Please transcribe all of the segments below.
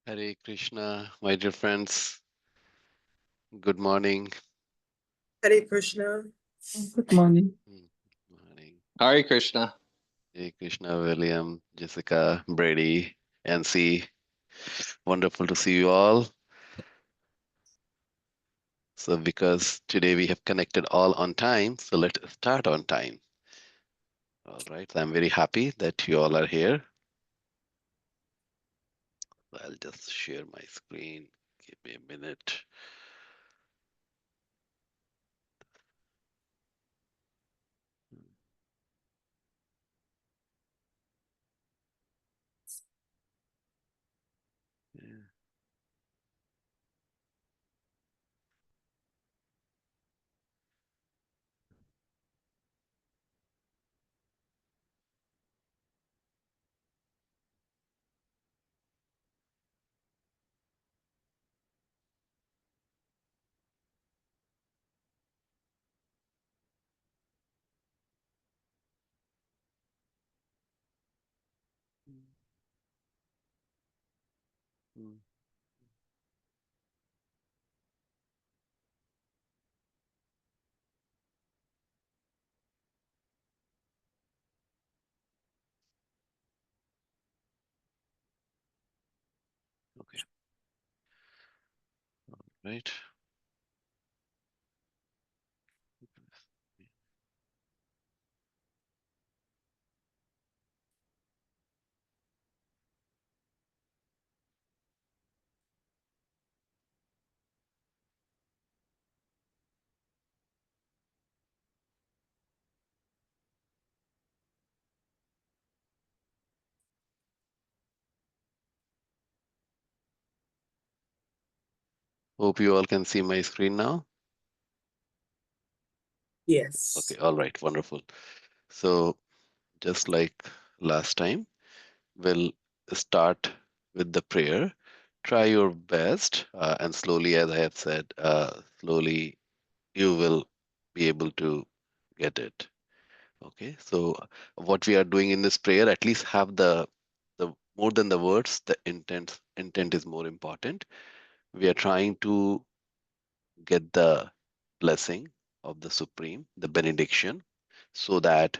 Hare Krishna, my dear friends. Good morning. Hare Krishna. Good morning. Morning. Hare Krishna. Hare Krishna, William, Jessica, Brady, NC. Wonderful to see you all. So, because today we have connected all on time, so let's start on time. All right. I'm very happy that you all are here. I'll just share my screen. Give me a minute. Yeah. Mm. Okay. Right. Hope you all can see my screen now. Okay. Yes. All right. Wonderful. So, just like last time, we'll start with the prayer. Try your best, and slowly, as I have said, slowly you will be able to get it. Okay, so what we are doing in this prayer, at least have the more than the words, the intent. Intent is more important. We are trying to get the blessing of the Supreme, the benediction, so that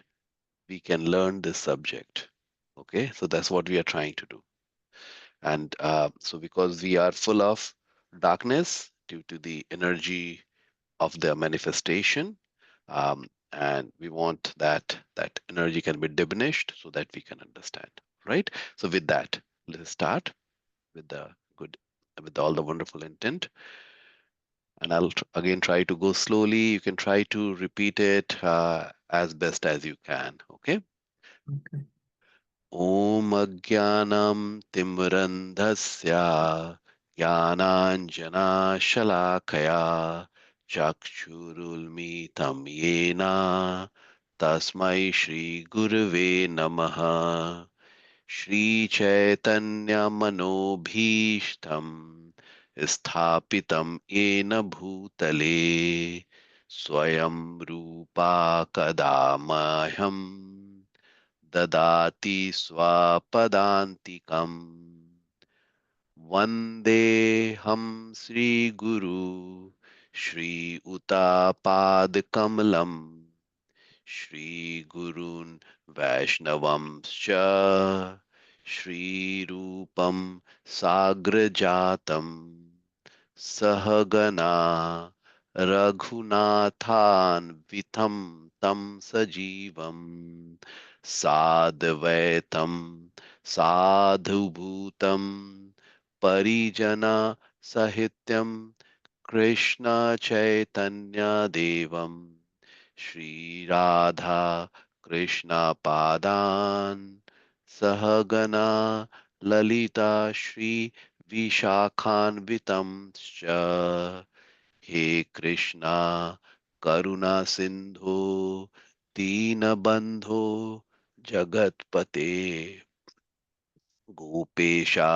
we can learn this subject. Okay, so that's what we are trying to do. And so, because we are full of darkness due to the energy of the manifestation, and we want that energy can be diminished so that we can understand. Right. So, with that, let's start with the good, with all the wonderful intent. And I'll again try to go slowly. You can try to repeat it as best as you can. Okay. Okay. ॐ अज्ञानं तिम्रन्धस्य ज्ञानाञ्जनाशलाकया चक्षुरुन्मीलितं येन तस्मै श्रीगुरवे नमः श्रीचैतन्यमनोभीष्टं स्थापितं येन भूतले स्वयं रूपा कदा मह्यं ददाति स्वापदान्तिकम् वन्देऽहं श्रीगुरु श्रीयुतापादकमलम् श्रीगुरून् वैष्णवंश्च श्रीरूपं साग्रजातं सहगणा रघुनाथान्वितं तं सजीवं साद्वैतं साधुभूतं परिजनसहितं कृष्णचैतन्यदेवं श्रीराधा कृष्णपादान् सहगणा ललिता श्री विशाखान्वितंश्च हे कृष्णा करुणा सिन्धो दीनबन्धो जगत्पते गोपेशा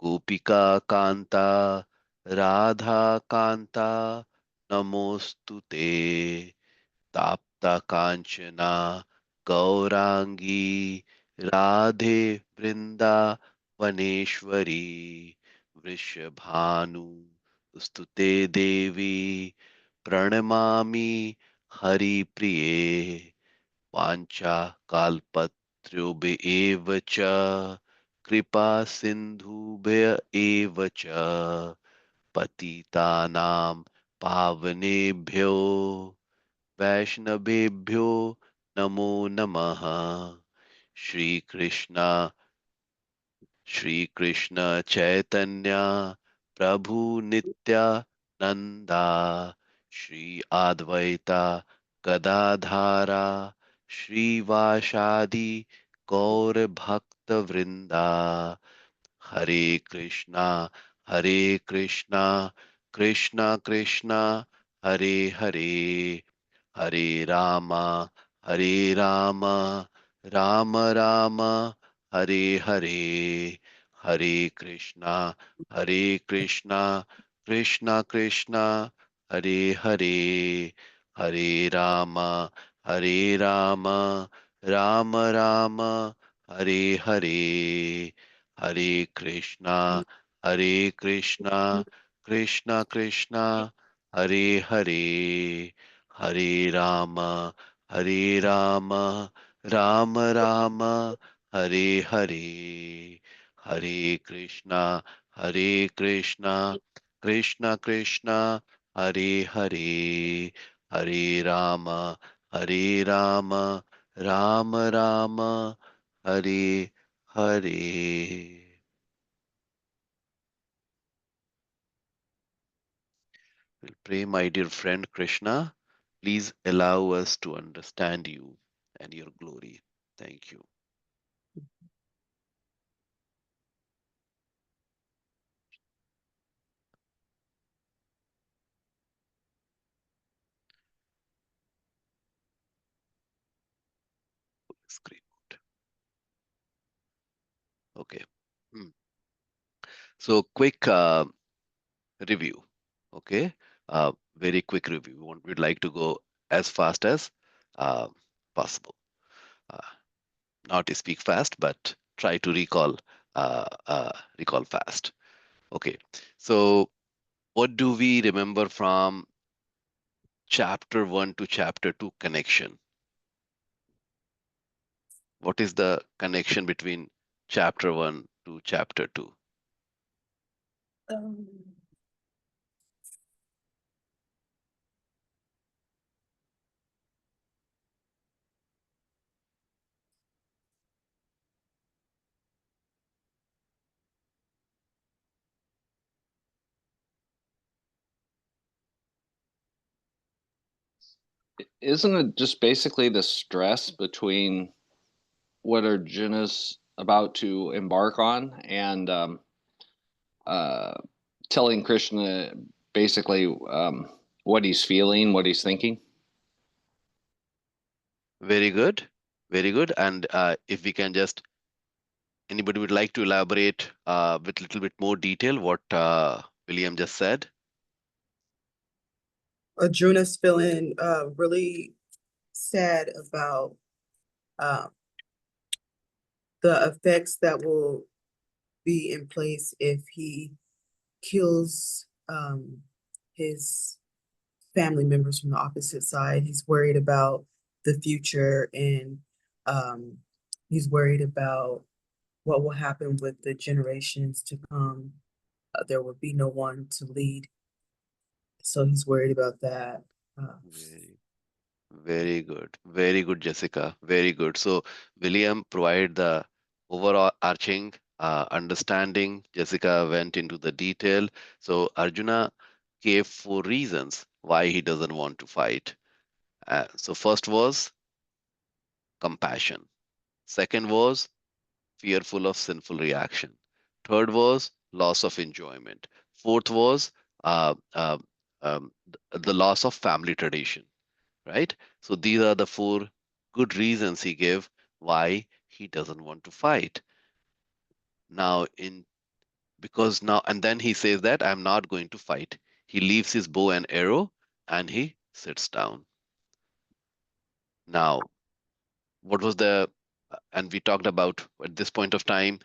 गोपिका कान्ता राधा कान्ता नमोऽस्तु ते ताप्ता काञ्चना गौरांगी राधे वृंदा वनेश्वरी वृषभानु स्तुते देवी प्रणमामि हरिप्रिये वाञ्छा काल्पत्र्युभि एव च कृपा सिन्धुभ्य एव च पतितानां पावनेभ्यो वैष्णवेभ्यो नमो नमः श्रीकृष्ण श्रीकृष्ण चैतन्य प्रभु नित्यानंदा श्री अद्वैता गदाधारा श्रीवासादि गौर भक्त वृंदा हरे Krishna Krishna Krishna Hare Hare Hare Ram Ram Ram Hare Hare Hare Krishna Krishna Krishna Hare Hare Hare Ram Ram Ram Hare Hare Hare Krishna Krishna Krishna Hare Hare Hare Ram Ram Ram Hare Hare Hare Krishna Krishna Krishna Hare Hare Hare Ram Ram Ram Hare Hare We'll pray, my dear friend Krishna, please allow us to understand you and your glory. Thank you. Screen mode. Okay. Hmm. So quick review. Okay. Very quick review. We'd like to go as fast as uh, possible. Uh, not to speak fast, but try to recall fast. Okay. So what do we remember from chapter 1 to chapter 2 connection? What is the connection between chapter 1 to chapter 2? Um, Isn't it just basically the stress between what Arjuna's about to embark on and uh, telling Krishna basically what he's feeling, what he's thinking? Very good. Very good. And if we can just, anybody would like to elaborate with a little bit more detail what William just said? Arjuna's feeling really sad about uh, the effects that will be in place if he kills his family members from the opposite side. He's worried about the future and um, he's worried about what will happen with the generations to come. There will be no one to lead, so he's worried about that. Very, very good. Very good, Jessica. Very good. So William provided the overall arching understanding. Jessica went into the detail. So Arjuna gave 4 reasons why he doesn't want to fight. So first was compassion. Second was fearful of sinful reaction. Third was loss of enjoyment. Fourth was uh, uh, the loss of family tradition, right? So these are the 4 good reasons he gave why he doesn't want to fight. Now, because now, and then he says that I'm not going to fight. He leaves his bow and arrow and he sits down. Now, what was and we talked about at this point of time,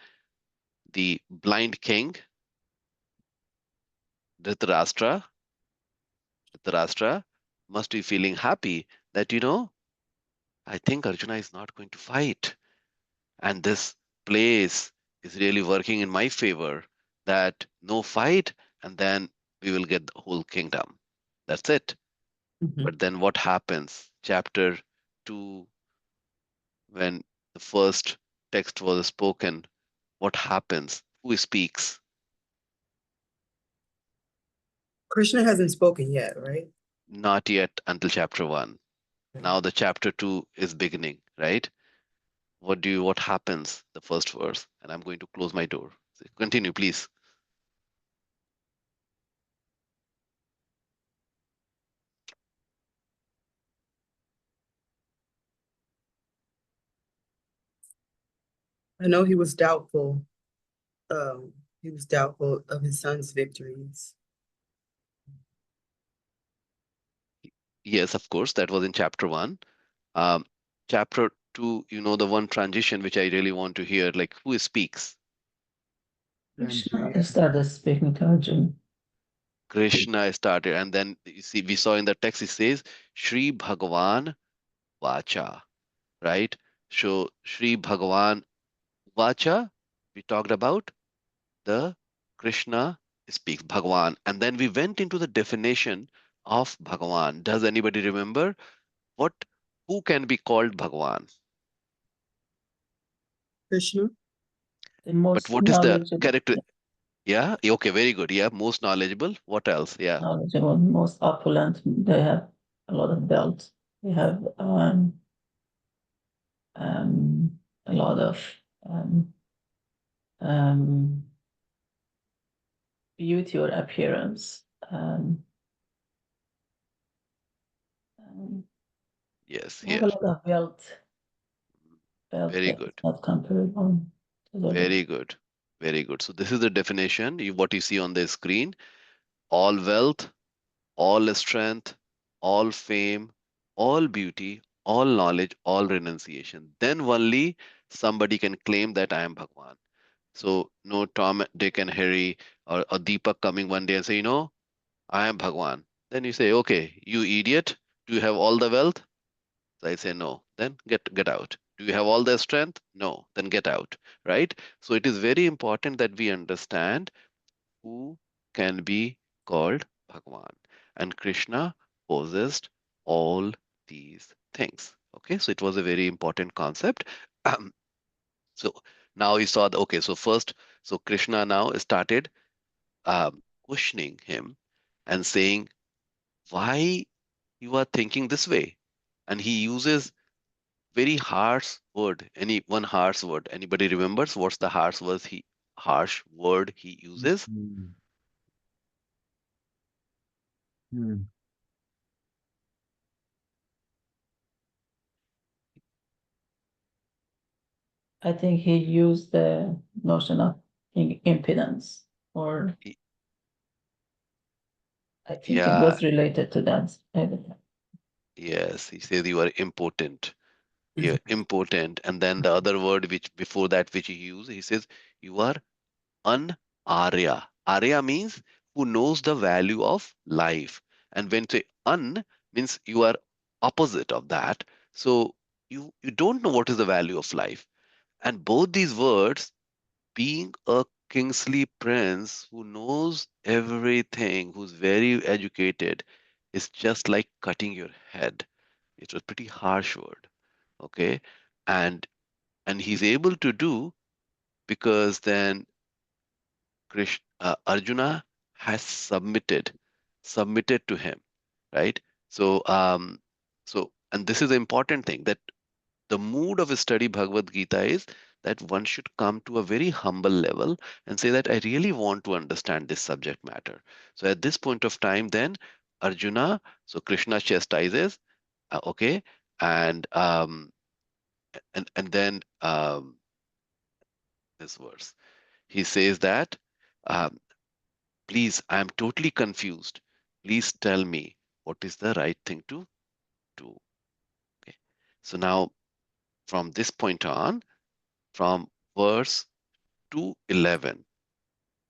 the blind king Dhritarashtra, Dhritarashtra must be feeling happy that, I think Arjuna is not going to fight. And this place is really working in my favor, that no fight, and then we will get the whole kingdom. That's it. Mhm. But then what happens? Chapter 2, when the first text was spoken, what happens? Who speaks? Krishna hasn't spoken yet, right? Not yet until chapter 1. Okay. Now the chapter 2 is beginning, right? What happens? The first verse, and I'm going to close my door. Continue, please. I know he was doubtful. He was doubtful of his son's victories. Yes, of course, that was in chapter 1. Um, chapter 2, the one transition which I really want to hear, like who speaks? Krishna started speaking to Arjuna. Krishna started, and then you see, we saw in the text it says Shri Bhagavan Vacha, right? So Shri Bhagavan Vacha, we talked about the Krishna speaks Bhagavan, and then we went into the definition of Bhagavan. Does anybody remember what who can be called Bhagavan? Krishna? The But most what is the knowledgeable, character? Yeah, okay, very good. Yeah, most knowledgeable. What else? Yeah, most opulent. They have a lot of wealth. They have a lot of um, um, beauty or appearance. yes, They have a here. lot of wealth Very that is good. not comparable to the rich. Very good. Very good. So this is the definition, what you see on the screen. All wealth, all strength, all fame, all beauty, all knowledge, all renunciation. Then only somebody can claim that I am Bhagwan. So no Tom, Dick, and Harry or Deepak coming one day and say, I am Bhagwan. Then you say, okay, you idiot, do you have all the wealth? So I say no. Then get out. Do you have all the strength? No. Then get out. Right? So it is very important that we understand who can be called Bhagwan. And Krishna possessed all these things. Okay, so it was a very important concept. So now you saw the okay. So first, so Krishna now started questioning him and saying, why you are thinking this way? And he uses very harsh word. Any one harsh word. Anybody remembers what's the harsh word he uses? Mm, mm. I think he used the notion of impedance, or Y- I think it Yeah, was related to that. yes. He says you are impotent. You're Mhm. impotent. And then the other word which before that which he used, he says you are un-arya. Arya means who knows the value of life. And when say un means you are opposite of that. So you don't know what is the value of life. And both these words, being a kingly prince who knows everything, who's very educated, is just like cutting your head. It was pretty harsh word. Okay. And he's able to do because then Arjuna has submitted to him, right? So, and this is the important thing that the mood of a study Bhagavad Gita is that one should come to a very humble level and say that I really want to understand this subject matter. So at this point of time, then Arjuna, so Krishna chastises, okay, and then this verse, he says that. Um, Please, I am totally confused. Please tell me what is the right thing to do. Okay. So now, from this point on, from verse 211,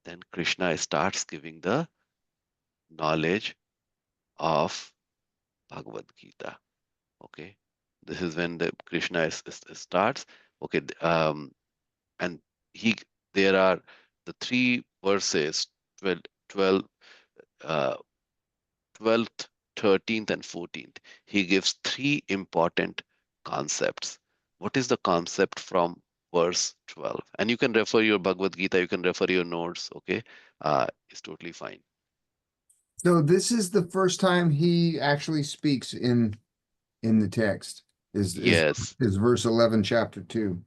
then Krishna starts giving the knowledge of Bhagavad Gita. Okay, this is when the Krishna starts. Okay, and he there are the three verses 12, 12 12th, 13th, and 14th. He gives three important concepts. What is the concept from verse 12? And you can refer your Bhagavad Gita, you can refer your notes, okay? It's totally fine. So this is the first time he actually speaks in the text. Yes. Is verse 11, chapter 2.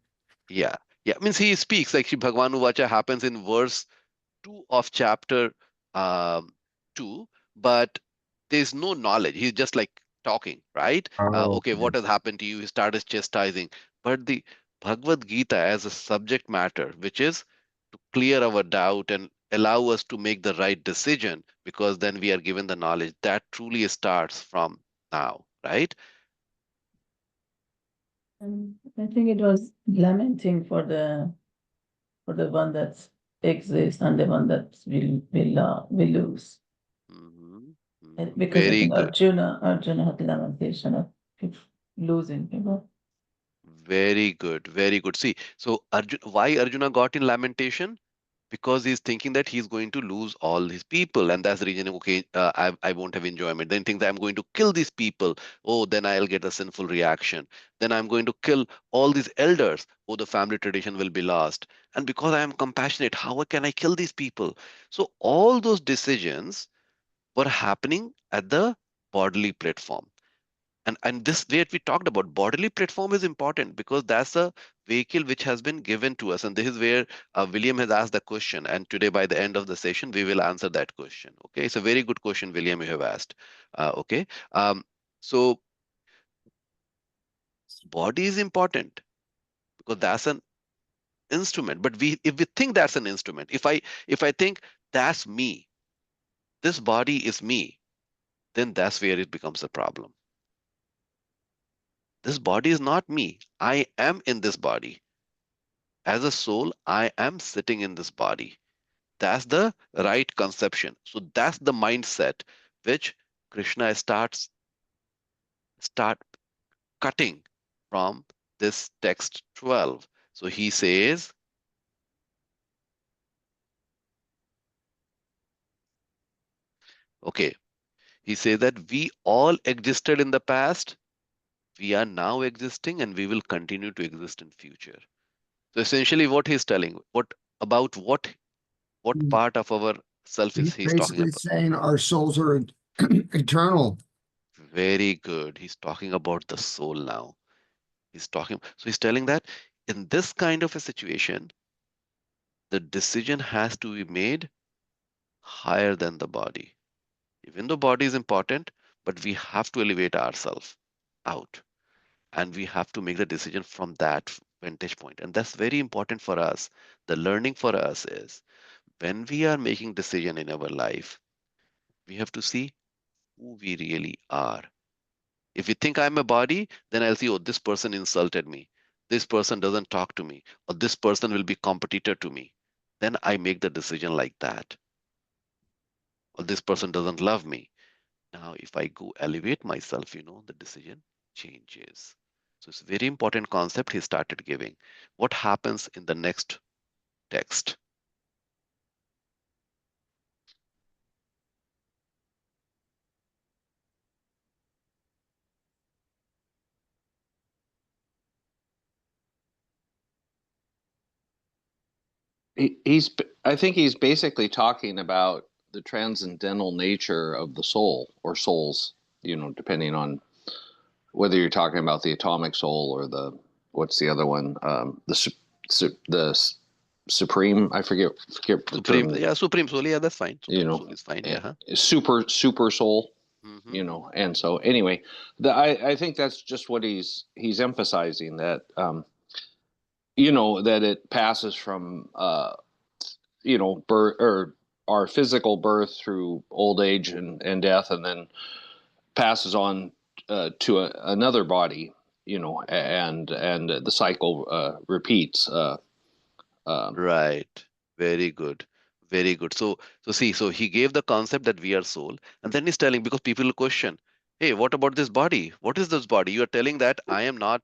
Yeah. Yeah. Means he speaks like Shri Bhagavanu Vacha happens in verse 2 of chapter um, 2, but there's no knowledge. He's just like talking, right? Oh, Okay, okay. what has happened to you? He started chastising. But the Bhagavad Gita as a subject matter, which is to clear our doubt and allow us to make the right decision, because then we are given the knowledge that truly starts from now, right? I think it was lamenting for the one that exists and the one that will lose. Mhm, Because I Very think good. Arjuna had lamentation of losing people. Very good. Very good. See, so why Arjuna got in lamentation? Because he's thinking that he's going to lose all his people, and that's the reason. Okay, I won't have enjoyment. Then thinks I'm going to kill these people. Oh, then I'll get a sinful reaction. Then I'm going to kill all these elders. Oh, the family tradition will be lost. And because I am compassionate, how can I kill these people? So all those decisions were happening at the bodily platform. And this way we talked about bodily platform is important because that's a vehicle which has been given to us. And this is where William has asked the question. And today, by the end of the session, we will answer that question. Okay, it's a very good question, William, you have asked. Okay, so body is important because that's an instrument. But if we think that's an instrument, if I think that's me, this body is me, then that's where it becomes a problem. This body is not me. I am in this body. As a soul, I am sitting in this body. That's the right conception. So that's the mindset which Krishna start cutting from this text 12. So he says, okay, he says that we all existed in the past, we are now existing, and we will continue to exist in future. So essentially what he's telling, what part of our self is He's he's talking basically about? saying our souls are eternal. Very good. He's talking about the soul now. So he's telling that in this kind of a situation, the decision has to be made higher than the body. Even though body is important, but we have to elevate ourselves out and we have to make the decision from that vantage point. And that's very important for us. The learning for us is when we are making decision in our life, we have to see who we really are. If you think I'm a body, then I'll see, oh, this person insulted me. This person doesn't talk to me, or this person will be competitor to me. Then I make the decision like that. Or this person doesn't love me. Now, if I go elevate myself, the decision changes. So it's a very important concept he started giving. What happens in the next text? I think he's basically talking about the transcendental nature of the soul or souls, depending on whether you're talking about the atomic soul or what's the other one, the supreme. I forget the Supreme, term. yeah, supreme soul. Yeah, that's fine. You Supreme know, soul is fine. Yeah. super soul. Mm-hmm. And so anyway, I think that's just what he's emphasizing, that that it passes from birth, or our physical birth, through old age and death, and then passes on to another body, and the cycle repeats. Right. Very good. Very good. So see, so he gave the concept that we are soul, and then he's telling, because people will question, hey, what about this body? What is this body? You are telling that I am not,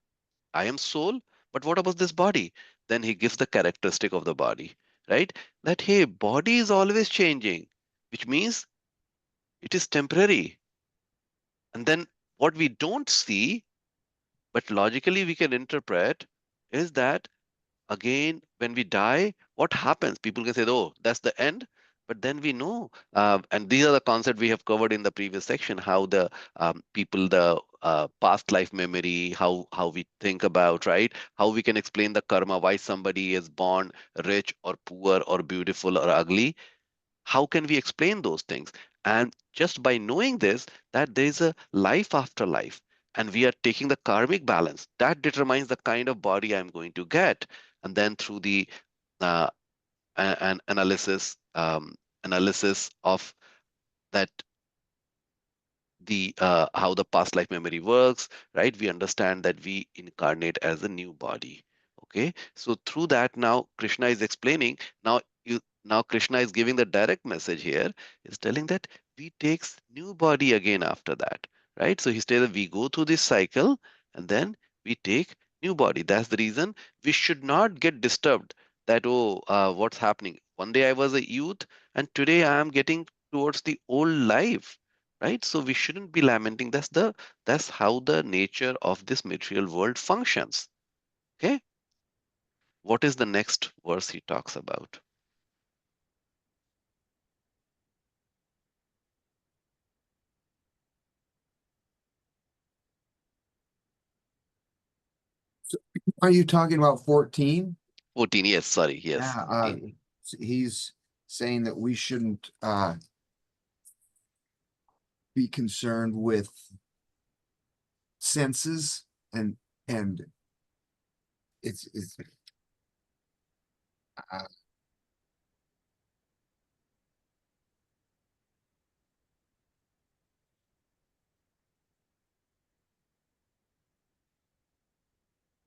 I am soul, but what about this body? Then he gives the characteristic of the body, right? That hey, body is always changing, which means it is temporary. And then what we don't see, but logically we can interpret, is that again, when we die, what happens? People can say, oh, that's the end. But then we know, and these are the concepts we have covered in the previous section, how the people, the past life memory, how we think about, right? How we can explain the karma, why somebody is born rich or poor or beautiful or ugly. How can we explain those things? And just by knowing this, that there is a life after life, and we are taking the karmic balance, that determines the kind of body I'm going to get. And then through the uh, an analysis of that, the how the past life memory works, right? We understand that we incarnate as a new body. Okay, so through that, now Krishna is explaining. Now Krishna is giving the direct message here, is telling that we takes new body again after that, right? So he says that we go through this cycle, and then we take new body. That's the reason we should not get disturbed that, oh, what's happening? One day I was a youth, and today I am getting towards the old life, right? So we shouldn't be lamenting. That's how the nature of this material world functions. Okay, what is the next verse he talks about? Are you talking about 14? 14, yes, sorry, yes, Yeah, 14. he's saying that we shouldn't be concerned with senses, and it's uh,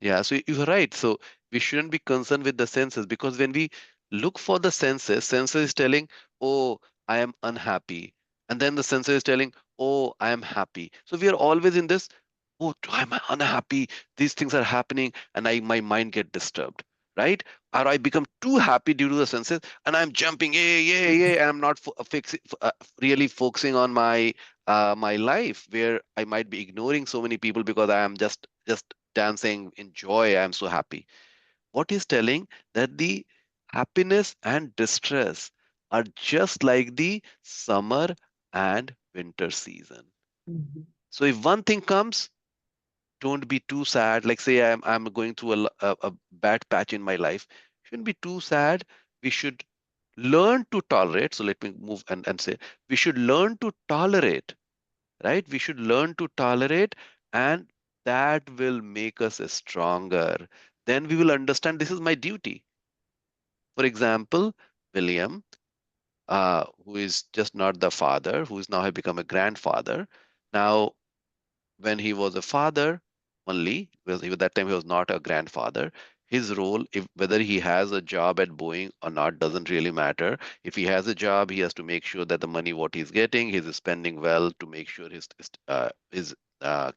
Yeah, so you're right. So we shouldn't be concerned with the senses, because when we look for the senses, senses is telling, oh, I am unhappy. And then the senses is telling, oh, I am happy. So we are always in this, oh, am I unhappy? These things are happening, and my mind get disturbed, right? Or I become too happy due to the senses, and I'm jumping, yeah, yeah, yeah, and I'm not really focusing on my life, where I might be ignoring so many people because I am just dancing in joy. I'm so happy. What is telling that the happiness and distress are just like the summer and winter season. Mhm. So if one thing comes, don't be too sad. Like say I'm going through a bad patch in my life. Shouldn't be too sad. We should learn to tolerate. So let me move and say we should learn to tolerate, right? We should learn to tolerate, and that will make us stronger. Then we will understand this is my duty. For example, William, who is just not the father, who is now have become a grandfather. Now, when he was a father only, because at that time he was not a grandfather. His role, if whether he has a job at Boeing or not, doesn't really matter. If he has a job, he has to make sure that the money what he's getting, he's spending well to make sure his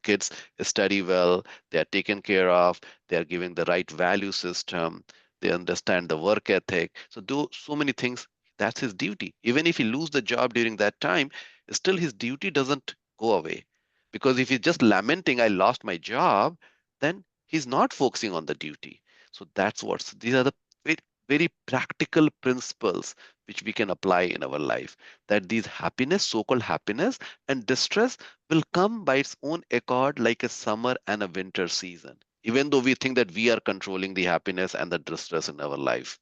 kids study well, they are taken care of, they are given the right value system, they understand the work ethic. So do so many things. That's his duty. Even if he lose the job during that time, still his duty doesn't go away, because if he's just lamenting, I lost my job, then he's not focusing on the duty. So these are the very, very practical principles which we can apply in our life. That these happiness, so-called happiness and distress will come by its own accord like a summer and a winter season. Even though we think that we are controlling the happiness and the distress in our life.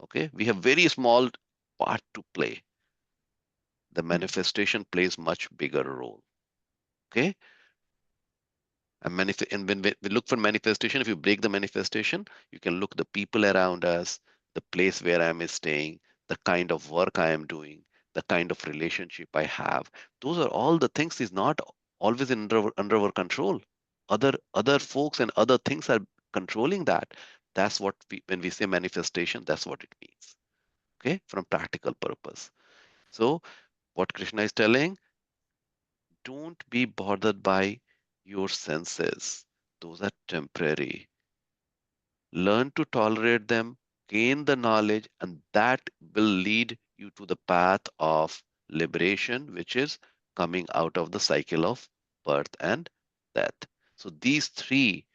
Okay, we have very small part to play. The manifestation plays much bigger role. Okay, and when we look for manifestation, if you break the manifestation, you can look the people around us, the place where I am staying, the kind of work I am doing, the kind of relationship I have. Those are all the things is not always under our control. Other folks and other things are controlling that. That's what when we say manifestation, that's what it means. okay, from practical purpose. So what Krishna is telling, don't be bothered by your senses. Those are temporary. Learn to tolerate them, gain the knowledge, and that will lead you to the path of liberation, which is coming out of the cycle of birth and death. So these three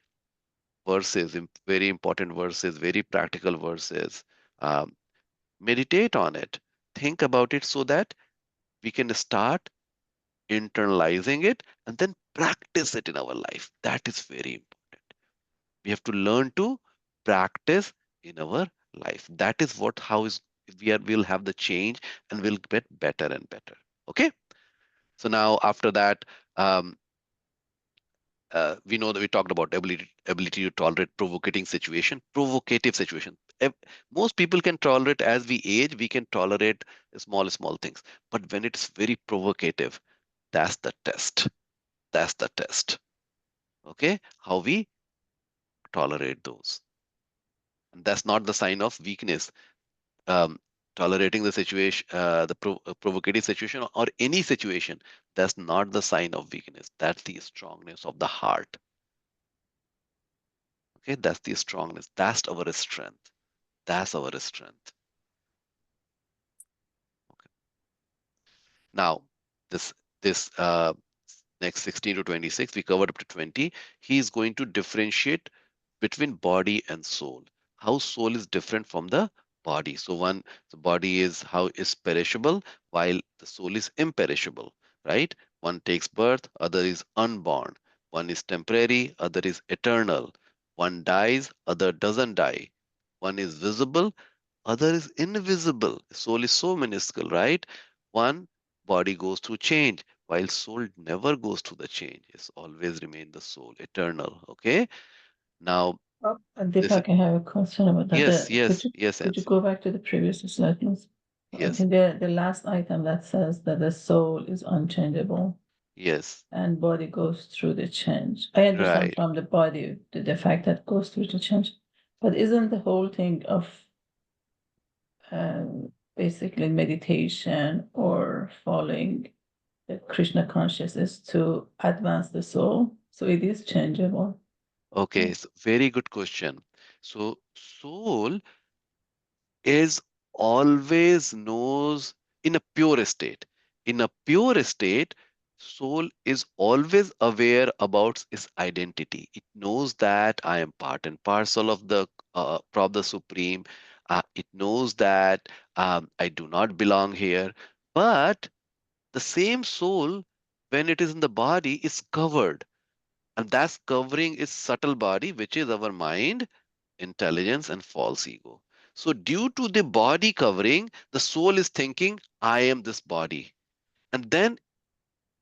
verses, very important verses, very practical verses, um, meditate on it, think about it so that we can start internalizing it and then practice it in our life. That is very important. We have to learn to practice in our life. That is what how is we'll have the change and we'll get better and better. Okay. So now after that, um, we know that we talked about ability to tolerate provocative situation. Most people can tolerate as we age. We can tolerate small things, but when it's very provocative, that's the test. That's the test. Okay, how we tolerate those, and that's not the sign of weakness. um, Tolerating the situation, provocative situation or any situation, that's not the sign of weakness. That's the strongness of the heart. Okay, that's the strongness. That's our strength. That's our strength. Okay. Now, this next 16 to 26, we covered up to 20. He is going to differentiate between body and soul. How soul is different from the body. So the body is perishable, while the soul is imperishable, right? One takes birth, other is unborn. One is temporary, other is eternal. One dies, other doesn't die. One is visible, other is invisible. Soul is so minuscule, right? One body goes through change, while soul never goes through the change. It's always remain the soul, eternal. Okay. Now And this Deepak, I have a question about that. yes, yes, yes, Could you Nancy. go back to the previous slide, please? I Yes, think the last item that says that the soul is unchangeable yes, and body goes through the change. I understand right. from the body the fact that goes through the change, but isn't the whole thing of basically meditation or following the Krishna consciousness to advance the soul? So it is changeable. Okay, so very good question. So soul is always knows in a pure state. In a pure state, soul is always aware about its identity. It knows that I am part and parcel of the Supreme. It knows that I do not belong here. But the same soul, when it is in the body, is covered. And that's covering its subtle body, which is our mind, intelligence, and false ego. So, due to the body covering, the soul is thinking, I am this body. And then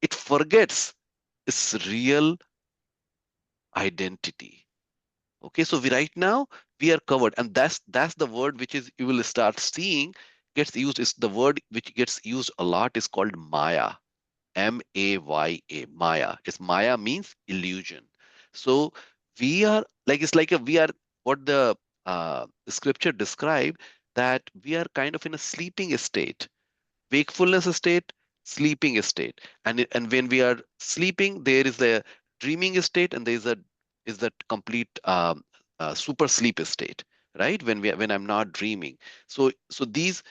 it forgets its real identity. Okay, so we right now we are covered, and that's the word which is you will start seeing gets used. Is the word which gets used a lot is called Maya. Maya. Maya. It's Maya means illusion. So we are like it's like a we are what the scripture describe that we are kind of in a sleeping state, wakefulness state, sleeping state, and when we are sleeping, there is a dreaming state, and there is that complete super sleep state, right? When I'm not dreaming. So these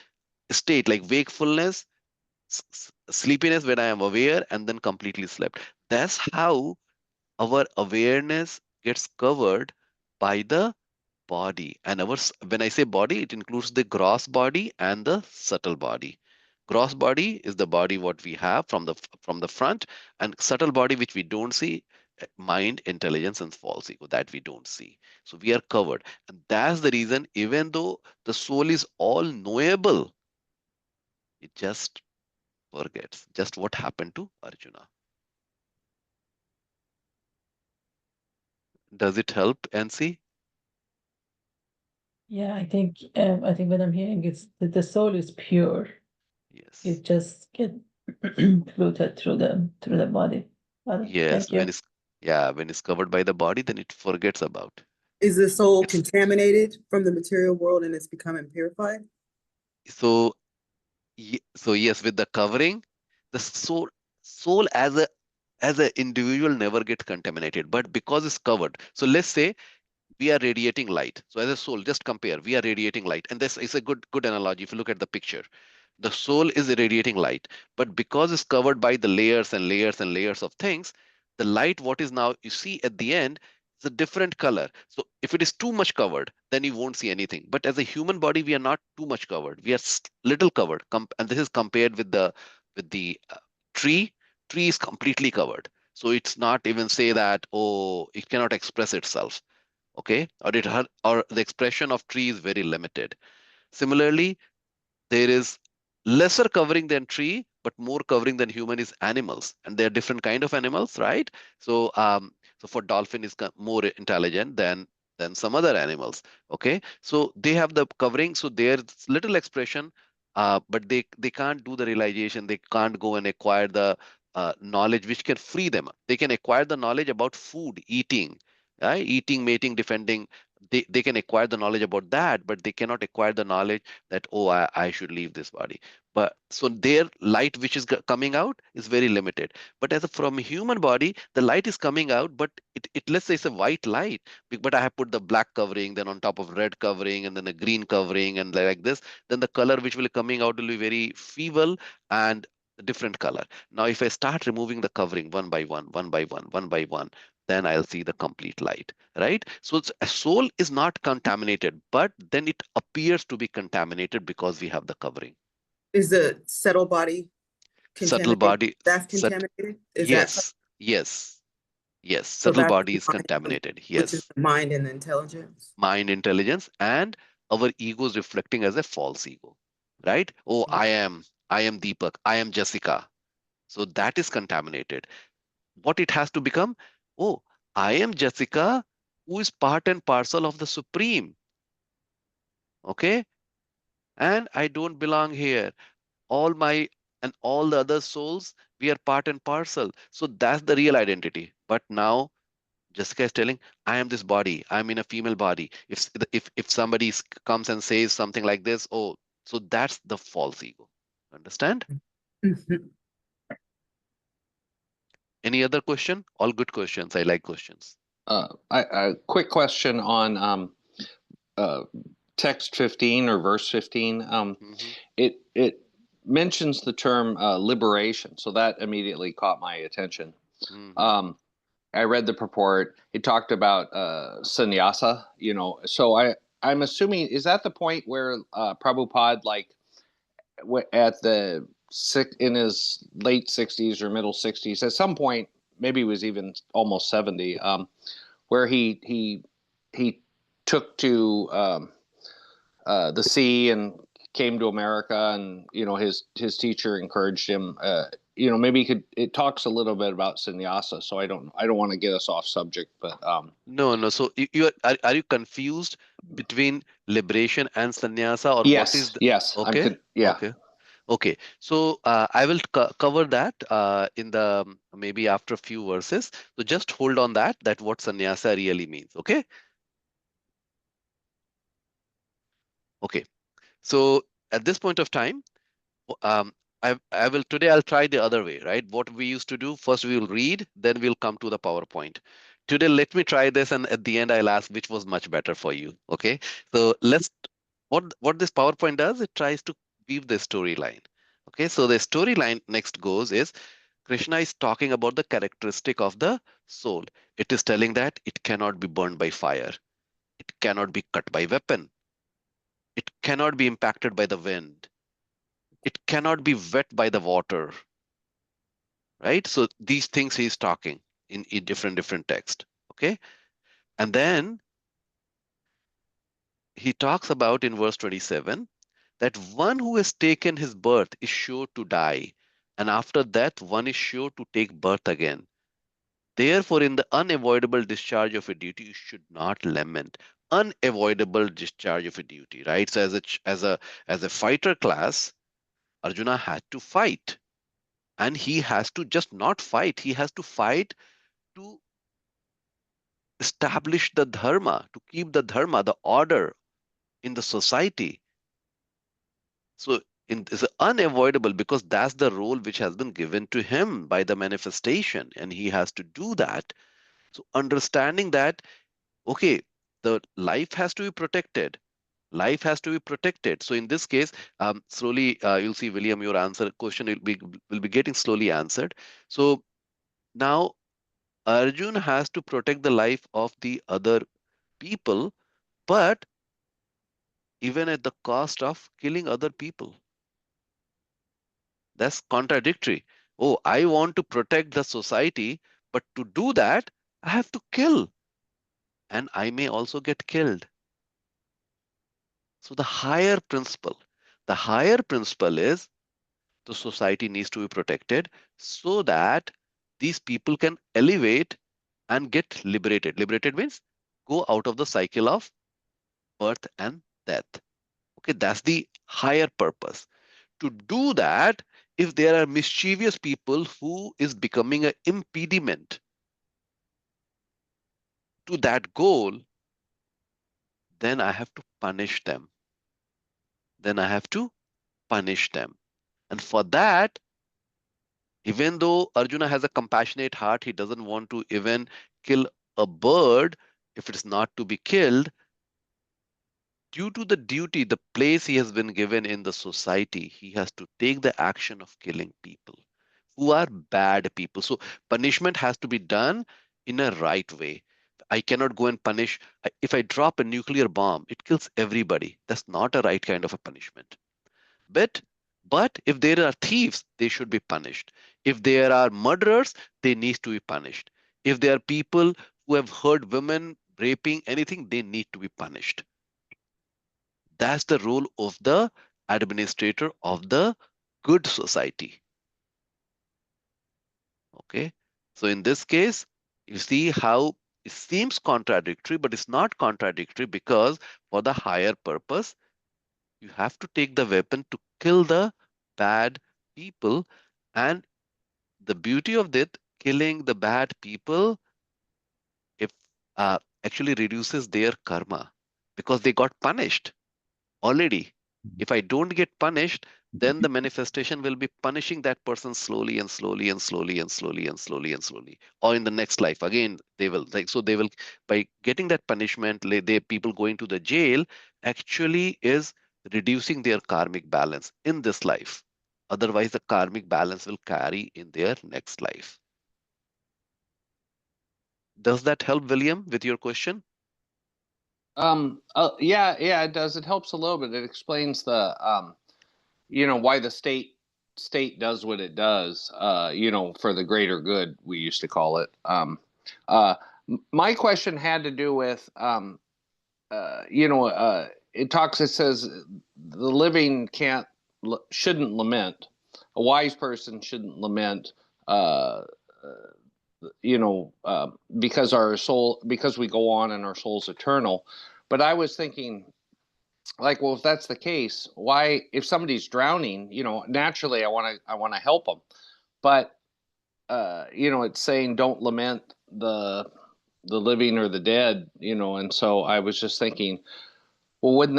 state like wakefulness sleepiness when I am aware and then completely slept. That's how our awareness gets covered by the body. And when I say body, it includes the gross body and the subtle body. Gross body is the body what we have from the front, and subtle body which we don't see, mind, intelligence, and false ego that we don't see. So we are covered, and that's the reason. Even though the soul is all knowable, it just forgets just what happened to Arjuna. Does it help, NC? Yeah, I think what I'm hearing is that the soul is pure. Yes. It just get floated through the body. Yes. Thank you. When it's covered by the body, then it forgets about. Is the soul It's contaminated from the material world and it's becoming purified? So so yes, with the covering, the soul as a individual never gets contaminated, but because it's covered. So let's say we are radiating light. So as a soul, just compare, we are radiating light, and this is a good analogy. If you look at the picture, the soul is irradiating light, but because it's covered by the layers and layers and layers of things, the light, what is now you see at the end, is a different color. So if it is too much covered, then you won't see anything. But as a human body, we are not too much covered. We are little covered. And this is compared with the tree. Tree is completely covered. So it's not even say that, oh, it cannot express itself. Okay, or the expression of tree is very limited. Similarly, there is lesser covering than tree, but more covering than human is animals, and they're different kind of animals, right? So for dolphin is more intelligent than some other animals. Okay, so they have the covering, so there's little expression, but they can't do the realization. They can't go and acquire the knowledge which can free them. They can acquire the knowledge about food, eating, right? Eating, mating, defending. They can acquire the knowledge about that, but they cannot acquire the knowledge that, oh, I should leave this body. But so their light which is coming out is very limited. But from a human body, the light is coming out, but it let's say it's a white light, but I have put the black covering, then on top of red covering, and then a green covering, and like this, then the color which will be coming out will be very feeble and different color. Now if I start removing the covering one by one, one by one, one by one, then I'll see the complete light, right? So a soul is not contaminated, but then it appears to be contaminated because we have the covering. Is the subtle body Subtle contaminated? body, That's contaminated? Is that, yes, yes, yes. so Subtle that's body the is mind, contaminated. which is Yes, the mind and the intelligence? mind, intelligence, and our ego is reflecting as a false ego, right? Oh, I am Deepak, I am Jessica. So that is contaminated. What it has to become? Oh, I am Jessica, who is part and parcel of the Supreme. Okay, and I don't belong here. All my and all the other souls, we are part and parcel. So that's the real identity. But now Jessica is telling, I am this body, I'm in a female body. If somebody comes and says something like this, oh, so that's the false ego. Understand? Mhm. Any other question? All good questions. I like questions. A quick question on text 15 or verse 15. Mhm. It mentions the term liberation, so that immediately caught my attention. Mhm. I read the purport. It talked about sannyasa, So I'm assuming, is that the point where Prabhupada, like at the in his late 60s or middle 60s, at some point, maybe he was even almost 70, where he took to the sea and came to America, and his teacher encouraged him. Maybe it talks a little bit about sannyasa. So I don't want to get us off subject, but No, no. So are you confused between liberation and sannyasa, or what is yes, the? yes, Okay, yeah. okay. Okay, so I will cover that in the maybe after a few verses. So just hold on that what sannyasa really means. Okay. Okay. So at this point of time, um, I will today I'll try the other way, right? What we used to do first, we will read, then we'll come to the PowerPoint. Today, let me try this, and at the end, I'll ask which was much better for you. Okay. So what this PowerPoint does, it tries to weave the storyline. Okay. So the storyline next goes is Krishna is talking about the characteristic of the soul. It is telling that it cannot be burned by fire. It cannot be cut by weapon. It cannot be impacted by the wind. It cannot be wet by the water, right? So these things he's talking in different text. Okay. And then he talks about in verse 27 that one who has taken his birth is sure to die. And after that, one is sure to take birth again. Therefore, in the unavoidable discharge of a duty, you should not lament. Unavoidable discharge of a duty, right? So as a fighter class, Arjuna had to fight. And he has to just not fight, he has to fight to establish the dharma, to keep the dharma, the order in the society. So it's unavoidable because that's the role which has been given to him by the manifestation, and he has to do that. So understanding that, okay, the life has to be protected. Life has to be protected. So in this case, slowly you'll see, William, your answer question will be getting slowly answered. So now Arjun has to protect the life of the other people, but even at the cost of killing other people. That's contradictory. Oh, I want to protect the society, but to do that, I have to kill, and I may also get killed. So the higher principle is the society needs to be protected so that these people can elevate and get liberated. Liberated means go out of the cycle of birth and death. Okay, that's the higher purpose. To do that, if there are mischievous people who is becoming an impediment to that goal, then I have to punish them. Then I have to punish them. And for that, even though Arjuna has a compassionate heart, he doesn't want to even kill a bird if it's not to be killed. Due to the duty, the place he has been given in the society, he has to take the action of killing people who are bad people. So punishment has to be done in a right way. I cannot go and punish. If I drop a nuclear bomb, it kills everybody. That's not a right kind of a punishment. But but if there are thieves, they should be punished. If there are murderers, they need to be punished. If there are people who have hurt women, raping, anything, they need to be punished. That's the role of the administrator of the good society. Okay. So in this case, you see how it seems contradictory, but it's not contradictory because for the higher purpose, you have to take the weapon to kill the bad people. And the beauty of that, killing the bad people, if actually reduces their karma because they got punished already. If I don't get punished, then the manifestation will be punishing that person slowly and slowly and slowly and slowly and slowly and slowly. Or in the next life, again, they will they will, by getting that punishment, they people going to the jail actually is reducing their karmic balance in this life. Otherwise, the karmic balance will carry in their next life. Does that help, William, with your question? Yeah, it does. It helps a little bit. It explains the why the state does what it does, for the greater good, we used to call it. Uh my question had to do with it says the living shouldn't lament. A wise person shouldn't lament, uh because we go on and our soul's eternal. But I was thinking, like, well, if that's the case, why, if somebody's drowning, naturally I want to help them. But it's saying don't lament the living or the dead, and so I was just thinking, well, what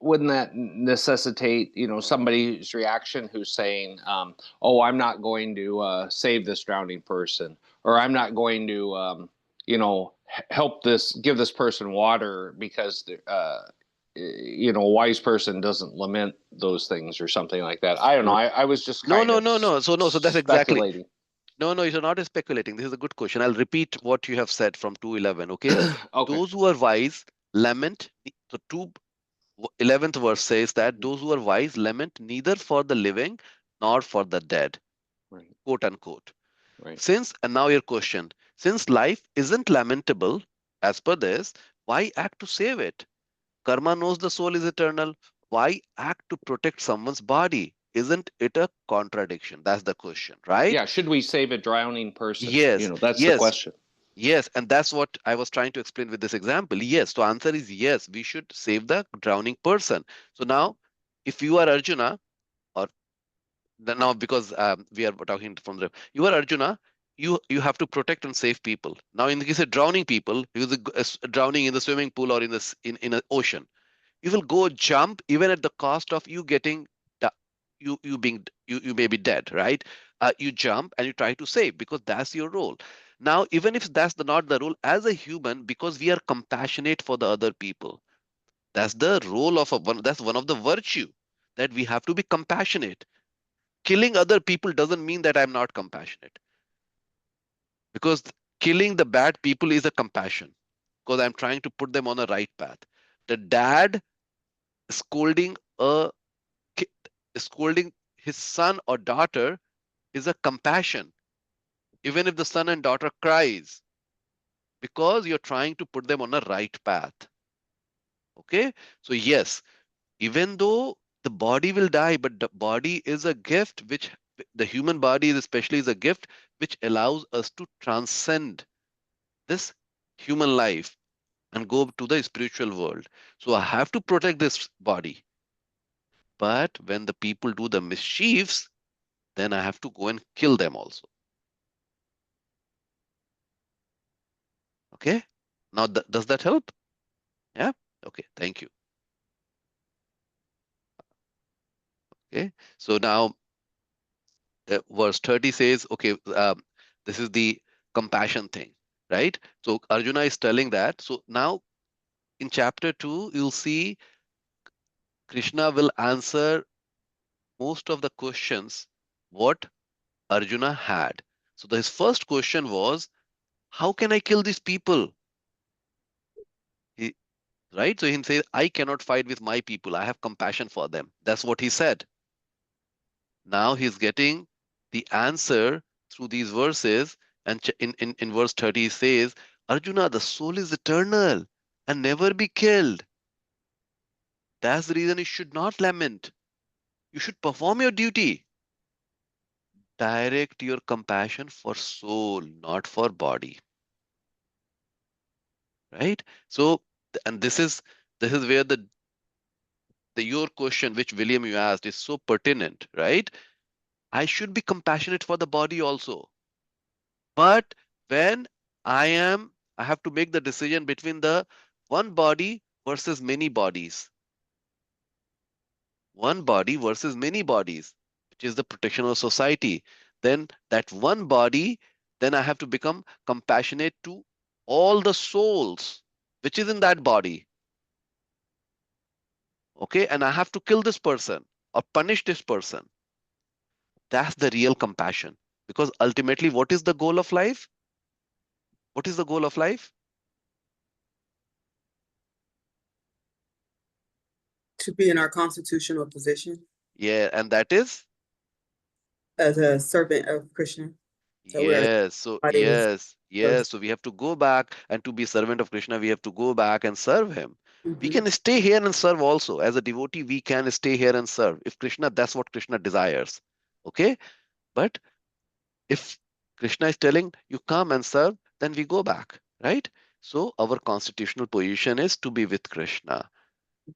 wouldn't that necessitate, somebody's reaction who's saying, oh, I'm not going to save this drowning person, or I'm not going to give this person water, because a wise person doesn't lament those things, or something like that. I don't know. I was just No, kind no, of no, no. So that's exactly. speculating. No, you're not speculating. This is a good question. I'll repeat what you have said from 2:11. Okay. Okay. Those who are wise lament. So 2:11 verse says that those who are wise lament neither for the living nor for the dead, Right. quote unquote. Right. And now your question, since life isn't lamentable as per this, why act to save it? Karma knows the soul is eternal. Why act to protect someone's body? Isn't it a contradiction? That's the question, right? Yeah. Should we save a drowning person? Yes, That's the yes, question. yes. And that's what I was trying to explain with this example. Yes. So answer is yes, we should save the drowning person. So now, if you are Arjuna, or now because we are talking from you are Arjuna, you have to protect and save people. Now, in the case of drowning people, because drowning in the swimming pool or in an ocean, You will go jump even at the cost of you getting you may be dead, right? You jump and you try to save because that's your role. Now, even if that's not the role as a human, because we are compassionate for the other people, that's the role of that's one of the virtue, that we have to be compassionate. Killing other people doesn't mean that I'm not compassionate, because killing the bad people is a compassion, because I'm trying to put them on the right path. The dad scolding a scolding his son or daughter is a compassion, even if the son and daughter cries, because you're trying to put them on a right path. Okay, so yes, even though the body will die, but the body is a gift, which the human body is especially is a gift which allows us to transcend this human life and go to the spiritual world. So I have to protect this body. But when the people do the mischiefs, then I have to go and kill them also. Okay. Now, does that help? Yeah. Okay. Thank you. Okay. So now, verse 30 says, okay, this is the compassion thing, right? So Arjuna is telling that. So now in chapter 2, you'll see Krishna will answer most of the questions what Arjuna had. So his first question was, how can I kill these people? He, right? So he says, I cannot fight with my people. I have compassion for them. That's what he said. Now he's getting the answer through these verses. And in verse 30, he says, Arjuna, the soul is eternal and never be killed. That's the reason you should not lament. You should perform your duty. Direct your compassion for soul, not for body. Right? So, and this is where your question, which William you asked, is so pertinent, right? I should be compassionate for the body also. But when I have to make the decision between the one body versus many bodies. One body versus many bodies, which is the protection of society. Then that one body, then I have to become compassionate to all the souls which is in that body. Okay, and I have to kill this person or punish this person. That's the real compassion. Because ultimately, what is the goal of life? What is the goal of life? To be in our constitutional position Yeah, and that is? as a servant of Krishna. So we are Yes, so fighting with yes, those. yes. So we have to go back, and to be servant of Krishna, we have to go back and serve him. We Mhm. can stay here and serve also. As a devotee, we can stay here and serve. If Krishna, that's what Krishna desires. Okay? But if Krishna is telling you come and serve, then we go back, right? So our constitutional position is to be with Krishna,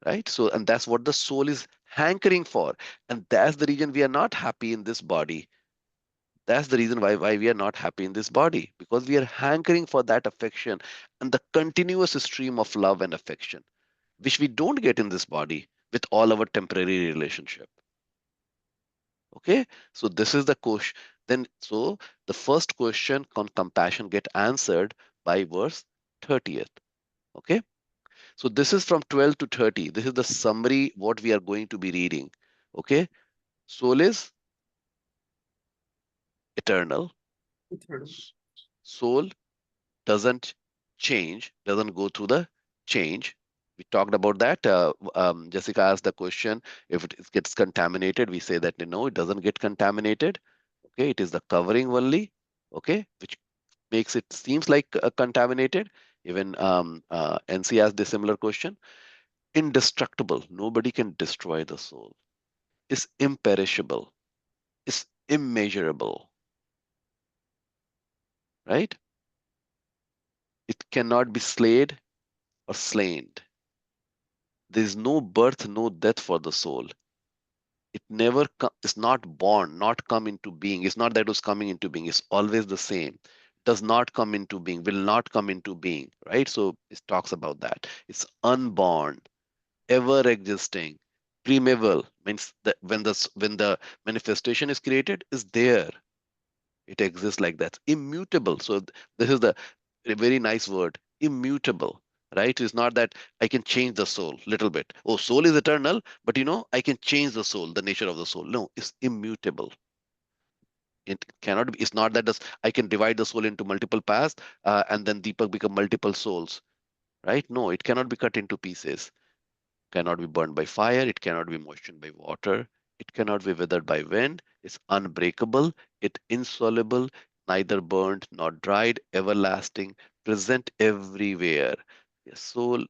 right? So, and that's what the soul is hankering for. And that's the reason we are not happy in this body. That's the reason why we are not happy in this body, because we are hankering for that affection and the continuous stream of love and affection, which we don't get in this body with all our temporary relationship. Okay, so this is the question. Then, so the first question on compassion get answered by verse 30th. Okay, so this is from 12 to 30. This is the summary what we are going to be reading. Okay, soul is eternal. Eternal. Soul doesn't change, doesn't go through the change. We talked about that. Jessica asked the question, if gets contaminated, we say that no, it doesn't get contaminated. Okay, it is the covering only. Okay, which makes it seems like contaminated. Even NC asked the similar question. Indestructible, nobody can destroy the soul. Is imperishable, is immeasurable, right? It cannot be slayed or slain. There is no birth, no death for the soul. It never is not born, not come into being. It's not that it was coming into being. It's always the same. Does not come into being, will not come into being, right? So it talks about that. It's unborn. ever existing. Primeval means that when the manifestation is created, is there. It exists like that. Immutable. So this is the a very nice word. Immutable. Right? It's not that I can change the soul little bit. Oh, soul is eternal, but I can change the soul, the nature of the soul. No, it's immutable. It cannot be. It's not that I can divide the soul into multiple paths, and then Deepak become multiple souls. Right? No, it cannot be cut into pieces. Cannot be burned by fire, it cannot be moistened by water, it cannot be withered by wind, it's unbreakable, it insoluble, neither burned nor dried, everlasting, present everywhere. The soul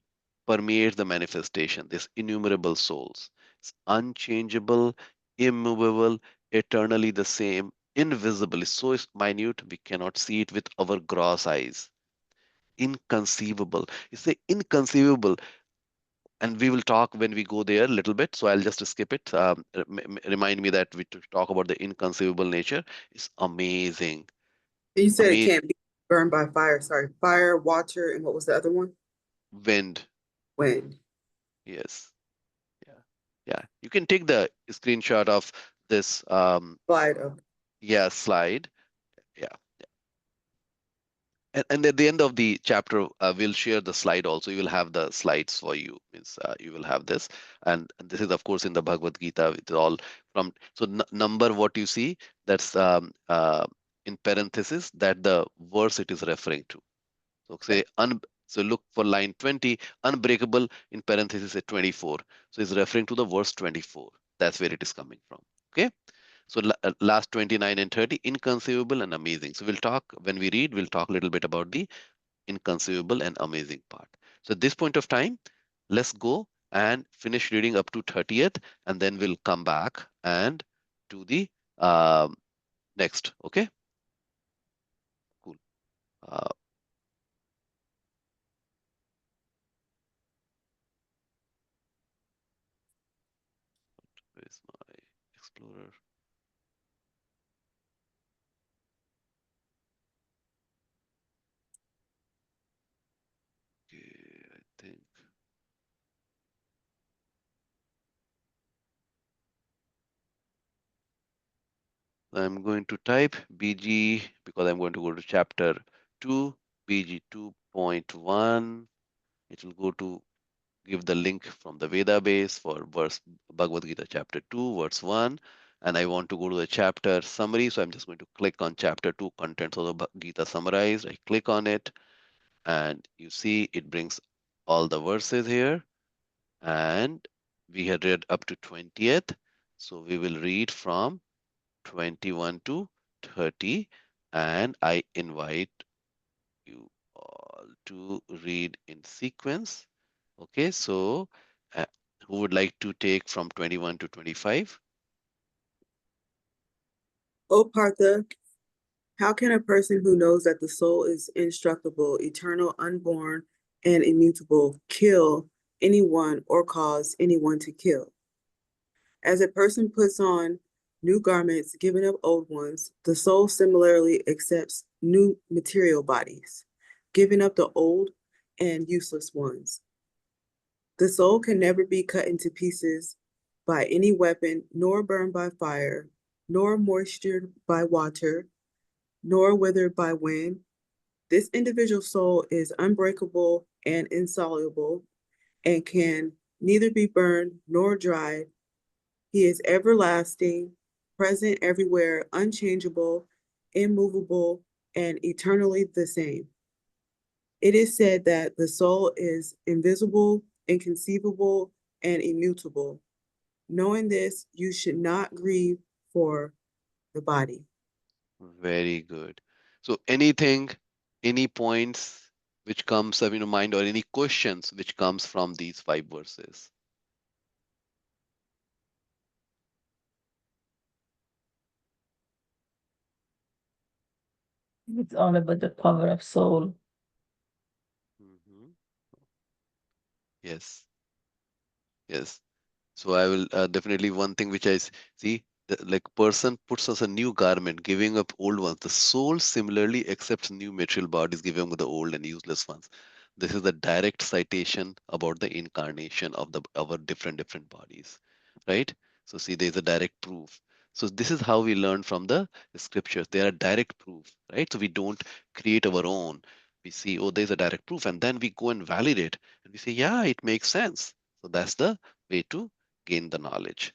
permeates the manifestation, this innumerable souls. It's unchangeable, immovable, eternally the same, invisible, it's so minute we cannot see it with our gross eyes. Inconceivable. It's the inconceivable, and we will talk when we go there a little bit. So I'll just skip it. Remind me that we to talk about the inconceivable nature. It's amazing. You said it Amazing. can't be burned by fire. Sorry, fire, water, and what was the other one? Wind. Wind. Yes. Yeah. Yeah. You can take the screenshot of this. Slide up. Yeah, slide. Yeah. And at the end of the chapter, we'll share the slide also. You will have the slides for you. Means you will have this, and this is of course in the Bhagavad Gita. It's all from so number what you see. That's in parenthesis that the verse it is referring to. So say so look for line 20, unbreakable in parenthesis at 24. So it's referring to the verse 24. That's where it is coming from. Okay. So last 29 and 30, inconceivable and amazing. So we'll talk when we read, we'll talk a little bit about the inconceivable and amazing part. So at this point of time, let's go and finish reading up to 30th, and then we'll come back and do the next. Okay, cool. Uh, where's my Explorer? Okay, I think. I'm going to type BG because I'm going to go to chapter 2, BG2.1. It will go to give the link from the Veda base for verse Bhagavad Gita chapter 2, verse 1. And I want to go to the chapter summary. So I'm just going to click on chapter 2, contents of the Gita summarized. I click on it, and you see it brings all the verses here. And we had read up to 20th. So we will read from 21 to 30. And I invite you all to read in sequence. Okay, so who would like to take from 21 to 25? O Partha, how can a person who knows that the soul is indestructible, eternal, unborn, and immutable kill anyone or cause anyone to kill? As a person puts on new garments, giving up old ones, the soul similarly accepts new material bodies, giving up the old and useless ones. The soul can never be cut into pieces by any weapon, nor burned by fire, nor moistured by water, nor withered by wind. This individual soul is unbreakable and insoluble and can neither be burned nor dried. He is everlasting, present everywhere, unchangeable, immovable, and eternally the same. It is said that the soul is invisible, inconceivable, and immutable. Knowing this, you should not grieve for the body. Very good. So anything, any points which comes up in your mind or any questions which comes from these 5 verses? It's all about the power of soul. Mhm. Yes, yes. So I will definitely one thing which I see, like person puts us a new garment, giving up old ones. The soul similarly accepts new material bodies, giving up the old and useless ones. This is the direct citation about the incarnation of our different bodies, right? So see, there's a direct proof. So this is how we learn from the scriptures. They are direct proof, right? So we don't create our own. We see, oh, there's a direct proof, and then we go and validate, and we say, yeah, it makes sense. So that's the way to gain the knowledge.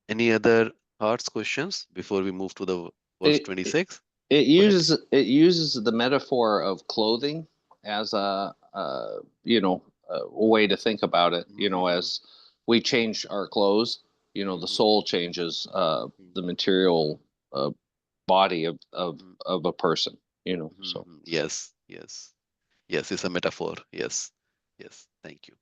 Any other thoughts, questions before we move to the verse It, 26? it Go ahead. uses the metaphor of clothing as a way to think about it. As we change our clothes, the soul changes the material body of a person. So Yes, yes, yes, it's a metaphor. Yes, yes, thank you.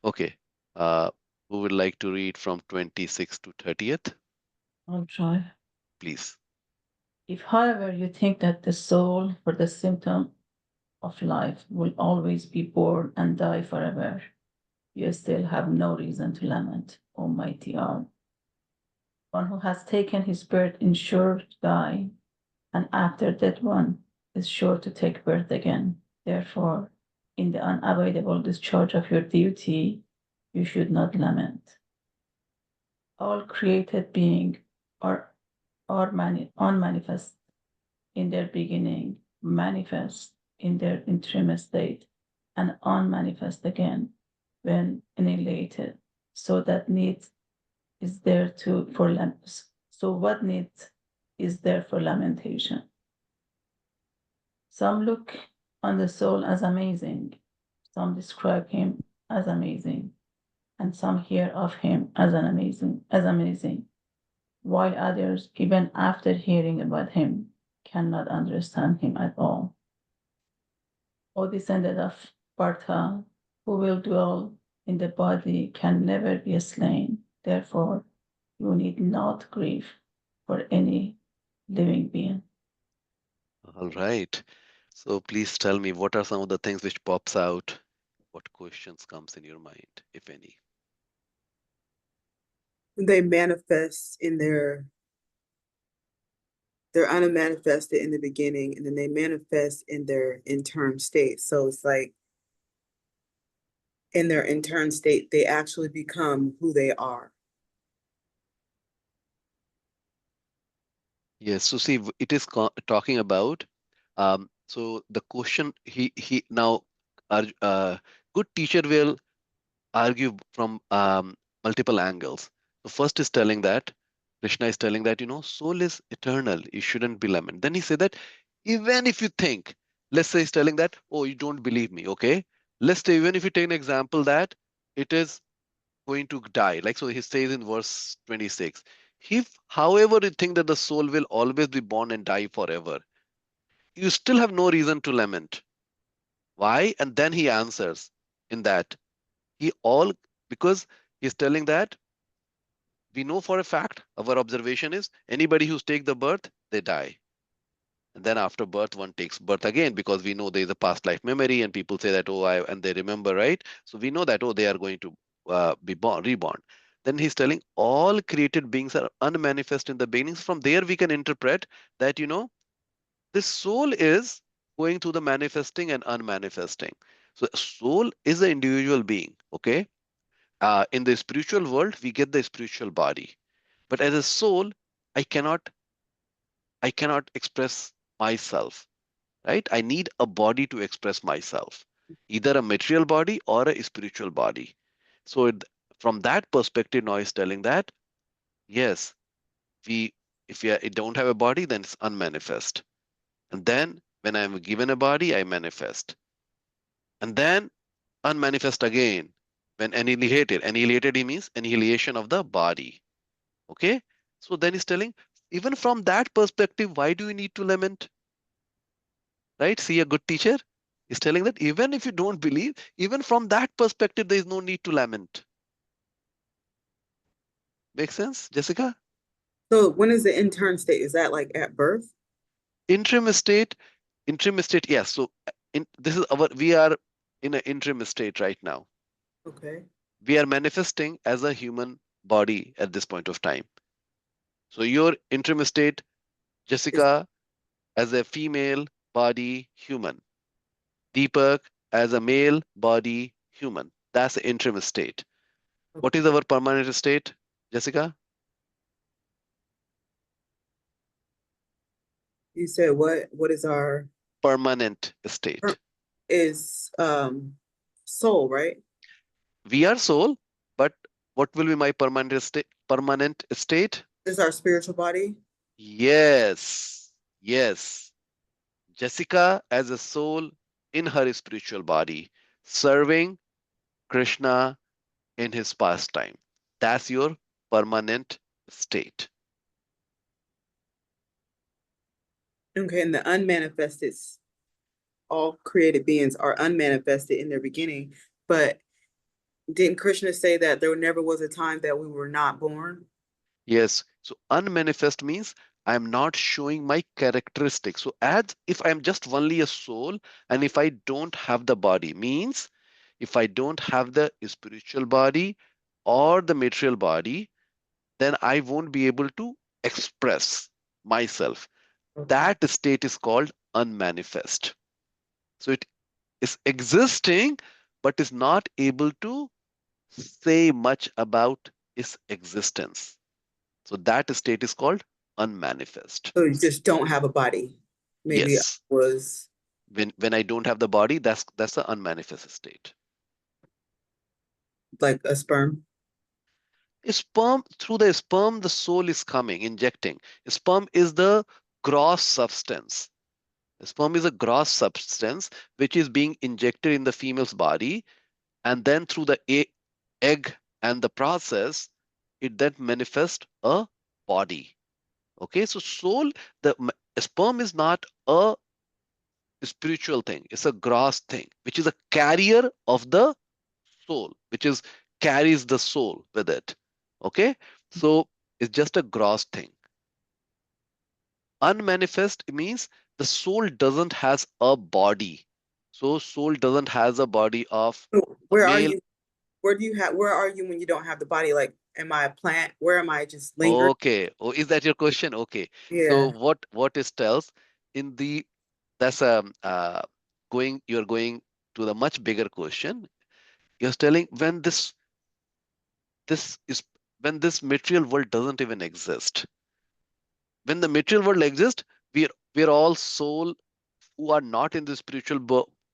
Okay, who would like to read from 26 to 30th? I'll try. Please. If, however, you think that the soul, for the symptom of life, will always be born and die forever, you still have no reason to lament, Almighty God. One who has taken his birth is sure to die, and after that one is sure to take birth again. Therefore, in the unavoidable discharge of your duty, you should not lament. All created beings are unmanifest in their beginning, manifest in their interim state, and unmanifest again when annihilated. So that need is there so what need is there for lamentation? Some look on the soul as amazing, some describe him as amazing, and some hear of him as amazing, while others, even after hearing about him, cannot understand him at all. O descendant of Partha, who will dwell in the body, can never be slain. Therefore, you need not grieve for any living being. All right. So please tell me, what are some of the things which pops out? What questions comes in your mind, if any? They manifest in they're unmanifested in the beginning, and then they manifest in their interim state. So it's like in their interim state, they actually become who they are. Yes. So see, it is talking about. So the question he now, good teacher will argue from multiple angles. The first is telling that Krishna is telling that, soul is eternal. You shouldn't be lament. Then he said that even if you think, let's say he's telling that, oh, you don't believe me. Okay. Let's say even if you take an example that it is going to die. Like, so he says in verse 26, if, however, you think that the soul will always be born and die forever, you still have no reason to lament. Why? And then he answers in that he all, because he's telling that we know for a fact, our observation is anybody who's take the birth, they die. And then after birth, one takes birth again because we know there is a past life memory, and people say that, oh, and they remember, right? So we know that, oh, they are going to be born, reborn. Then he's telling all created beings are unmanifest in the beginnings. From there, we can interpret that, this soul is going through the manifesting and unmanifesting. So soul is an individual being, okay? In the spiritual world, we get the spiritual body. But as a soul, I cannot, I cannot express myself, right? I need a body to express myself, either a material body or a spiritual body. So from that perspective, now is telling that, yes, we, if we don't have a body, then it's unmanifest. And then when I'm given a body, I manifest. And then unmanifest again when annihilated. Annihilated, he means annihilation of the body. Okay. So then he's telling, even from that perspective, why do you need to lament? Right? See, a good teacher is telling that even if you don't believe, even from that perspective, there is no need to lament. Make sense, Jessica? So when is the interim state? Is that like at birth? Interim state, yes. So this is we are in an interim state right now. Okay. We are manifesting as a human body at this point of time. So your interim state, Is Jessica, as a female body human. Deepak as a male body human. That's the interim state. What is our permanent state, Jessica? You said what is our Permanent state. is soul, right? We are soul, but what will be my permanent state? Permanent state? Is our spiritual body? Yes, yes. Jessica as a soul in her spiritual body, serving Krishna in his pastime. That's your permanent state. Okay, and the unmanifested, all created beings are unmanifested in their beginning, but didn't Krishna say that there never was a time that we were not born? Yes. So unmanifest means I'm not showing my characteristics. So as if I'm just only a soul, and if I don't have the body, means if I don't have the spiritual body or the material body, then I won't be able to express myself. That state is called unmanifest. So it is existing, but is not able to say much about its existence. So that state is called unmanifest. So you just don't have a body. Maybe I Yes. was When I don't have the body, that's the unmanifest state. like a sperm. Sperm, through the sperm, the soul is coming, injecting. Sperm is the gross substance. Sperm is a gross substance which is being injected in the female's body, and then through the egg and the process, it then manifests a body. Okay, so soul, the sperm is not a spiritual thing. It's a gross thing, which is a carrier of the soul, which is carries the soul with it. Okay, so it's just a gross thing. Unmanifest means the soul doesn't has a body. So soul doesn't has a body of So a where are male. you? Where are you when you don't have the body? Like, am I a plant? Where am I just lingering? Okay. Oh, is that your question? Okay. So Yeah. what it tells in the that's you're going to the much bigger question. You're telling this is when this material world doesn't even exist. When the material world exists, we're all soul who are not in the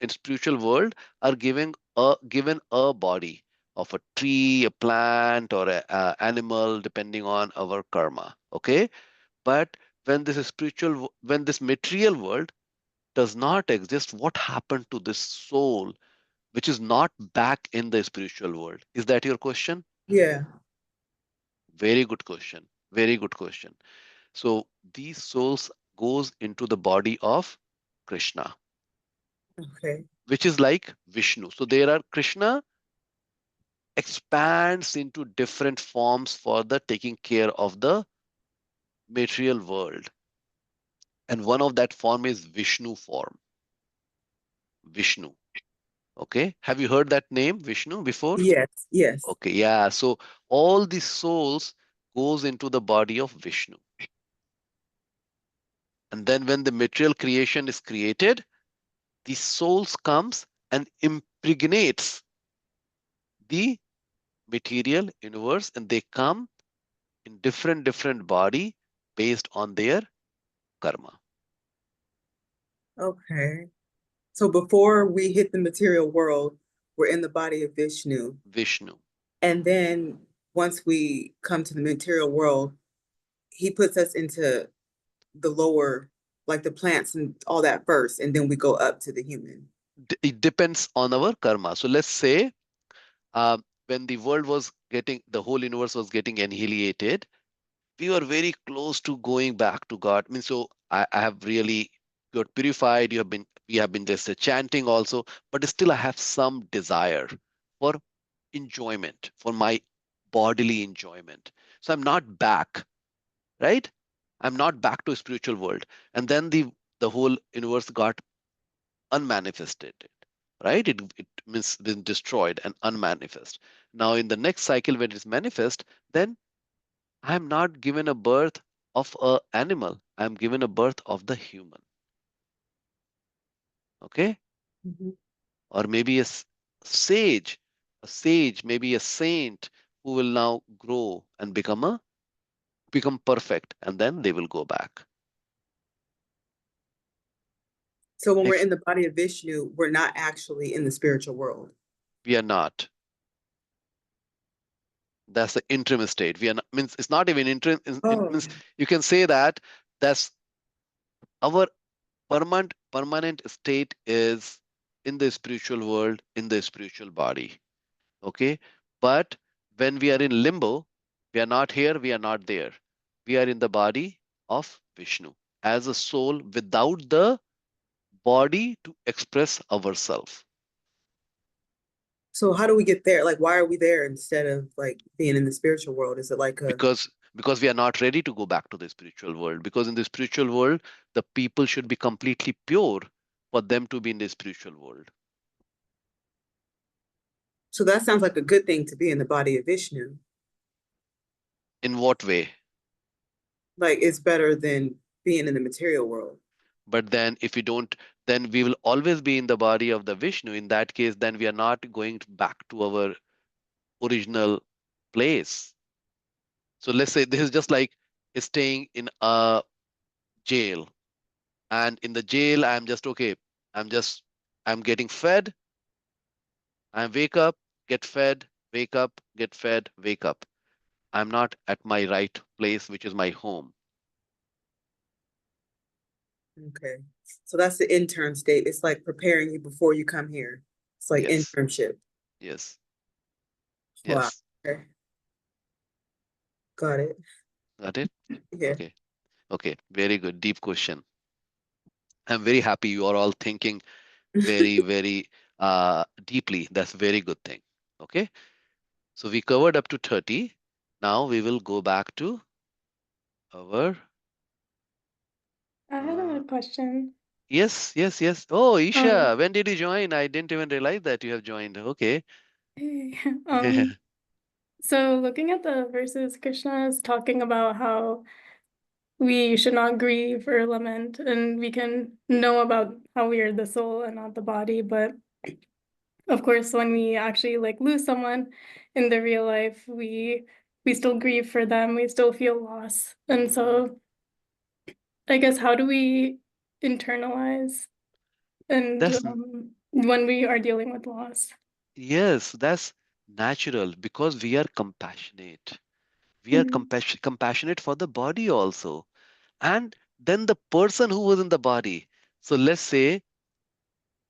in spiritual world are given a body of a tree, a plant, or a animal, depending on our karma. Okay, but when this material world does not exist, what happened to this soul, which is not back in the spiritual world? Is that your question? Yeah. Very good question. Very good question. So these souls goes into the body of Krishna, Okay. which is like Vishnu. So there are Krishna expands into different forms for the taking care of the material world. And one of that form is Vishnu form. Vishnu. Okay. Have you heard that name, Vishnu, before? Yes. Yes. Okay. Yeah. So all these souls goes into the body of Vishnu. And then when the material creation is created, the souls comes and impregnates the material universe, and they come in different body based on their karma. Okay. So before we hit the material world, we're in the body of Vishnu. Vishnu. And then once we come to the material world, he puts us into the lower, like the plants and all that first, and then we go up to the human. It depends on our karma. So let's say when the world was getting, the whole universe was getting annihilated, we were very close to going back to God. I mean, so I have really got purified. We have been just chanting also, but still I have some desire for enjoyment, for my bodily enjoyment. So I'm not back, right? I'm not back to spiritual world. And then the whole universe got unmanifested, right? It means been destroyed and unmanifest. Now in the next cycle, when it's manifest, then I'm not given a birth of a animal. I'm given a birth of the human. Okay, Mhm. or maybe sage, maybe a saint who will now grow and become perfect, and then they will go back. So when we're Next, in the body of Vishnu, we're not actually in the spiritual world. we are not. That's the interim state. We are not, means it's not even interim. It Oh, means you can say that that's our permanent state is in the spiritual world, in the spiritual body. Okay, but when we are in limbo, we are not here, we are not there. We are in the body of Vishnu as a soul without the body to express ourselves. so how do we get there? Like, why are we there instead of like being in the spiritual world? Is it like a Because we are not ready to go back to the spiritual world, because in the spiritual world the people should be completely pure for them to be in the spiritual world. so that sounds like a good thing to be in the body of Vishnu. In what way? Like it's better than being in the material world. But then if we don't, then we will always be in the body of the Vishnu. In that case, then we are not going back to our original place. So let's say this is just like staying in a jail, and in the jail I'm just okay, i'm just I'm getting fed, I wake up, get fed, wake up, get fed, wake up. I'm not at my right place, which is my home. Okay. So that's the intern state. It's like preparing you before you come here. It's like Yes, internship. yes, Wow. yes. Okay. Got it. Got it? Yeah. Okay, okay, very good, deep question. I'm very happy you are all thinking very deeply. That's very good thing. Okay, so we covered up to 30. Now we will go back to our I had uh, a question. yes. Oh, Um, Isha, when did you join? I didn't even realize that you have joined. Okay. um, so looking at the verses, Krishna is talking about how we should not grieve or lament, and we can know about how we are the soul and not the body. But of course, when we actually like lose someone in the real life, we still grieve for them, we still feel loss. And so I guess how do we internalize and That's when we are dealing with loss? yes, that's natural because we are compassionate. We are Mhm. compassionate for the body also. And then the person who was in the body. So let's say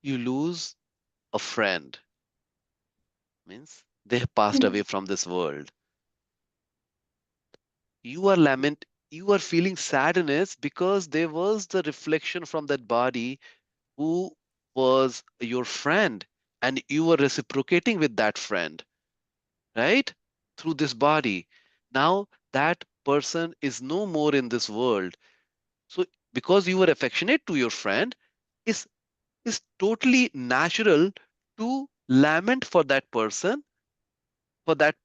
you lose a friend, means they have passed away from this world. You are you are feeling sadness because there was the reflection from that body who was your friend, and you were reciprocating with that friend, right? Through this body. Now that person is no more in this world. So because you were affectionate to your friend, is is totally natural to lament for that person, for that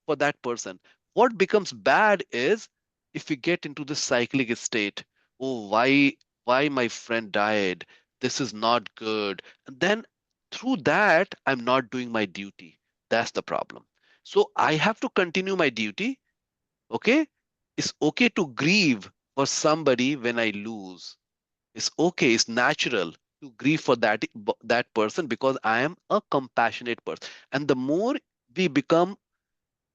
for that person. What becomes bad is if we get into the cyclic state. Oh, why my friend died? This is not good. And then through that, I'm not doing my duty. That's the problem. So I have to continue my duty. Okay? It's okay to grieve for somebody when I lose. It's okay, it's natural to grieve for that person because I am a compassionate person. And the more we become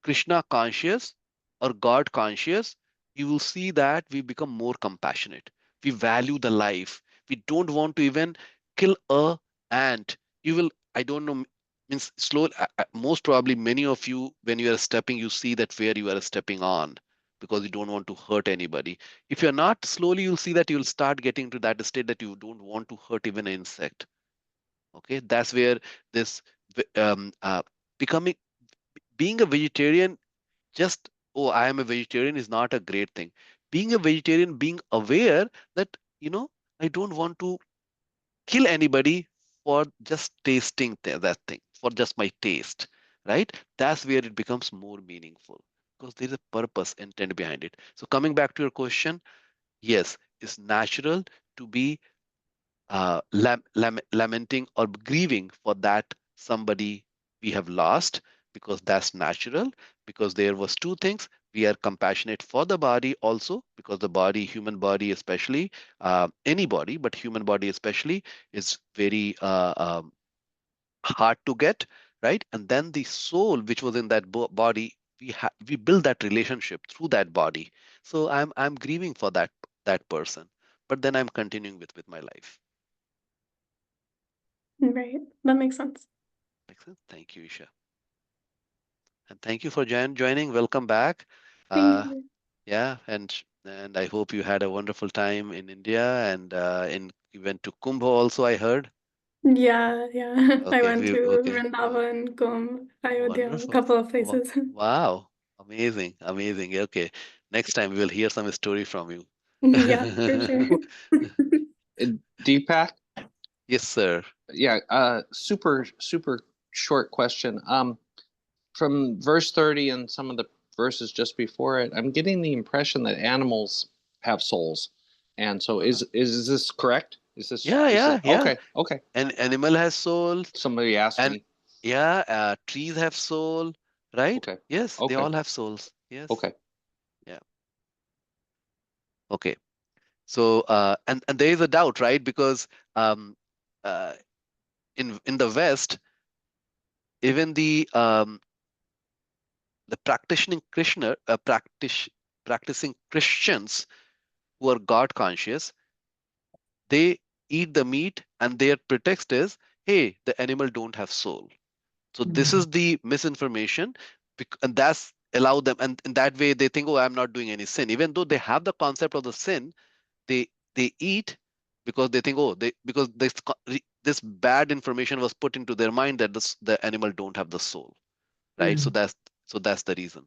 Krishna conscious or God conscious, you will see that we become more compassionate. We value the life. We don't want to even kill a ant. You will, I don't know, means slow. Most probably, many of you, when you are stepping, you see that where you are stepping on because you don't want to hurt anybody. If you're not, slowly you'll see that you'll start getting to that state that you don't want to hurt even an insect. Okay, that's where this becoming being a vegetarian, just oh I am a vegetarian is not a great thing. Being a vegetarian, being aware that I don't want to kill anybody for just tasting that thing, for just my taste, right? That's where it becomes more meaningful because there's a purpose intent behind it. So coming back to your question, yes, it's natural to be lamenting or grieving for that somebody we have lost, because that's natural. Because there was two things: we are compassionate for the body also, because the body, human body especially, any body, but human body especially, is very hard to get, right? And then the soul which was in that body, we build that relationship through that body. So I'm grieving for that person, but then I'm continuing with my life. Right. That makes sense. Makes sense? Thank you, Isha. And thank you for joining. Welcome back. Thank you. Yeah, and I hope you had a wonderful time in India, and you went to Kumbh also, I heard. Yeah, yeah. I Okay, went to okay. Vrindavan, Kumbh, Ayodhya, a Wonderful. couple of places. Wow. Amazing. Amazing. Okay. Next time we will hear some story from you. Yeah, for sure. Deepak, Yes, sir. yeah, super short question. From verse 30 and some of the verses just before it, I'm getting the impression that animals have souls. And so is this correct? Yeah. Okay. An animal has soul, Somebody asked and me. yeah, trees have soul, right? Okay. Yes, they Okay. all have souls. Yes. Okay. Yeah. Okay. So and there is a doubt, right? Because um uh in the West, even the practicing Krishna practicing Christians who are God conscious, they eat the meat, and their pretext is, hey, the animal don't have soul. So this is the misinformation, and that's allow them, and in that way they think, oh, I'm not doing any sin, even though they have the concept of the sin. They eat because they think, oh, because this bad information was put into their mind that the animal don't have the soul, right? So that's the reason.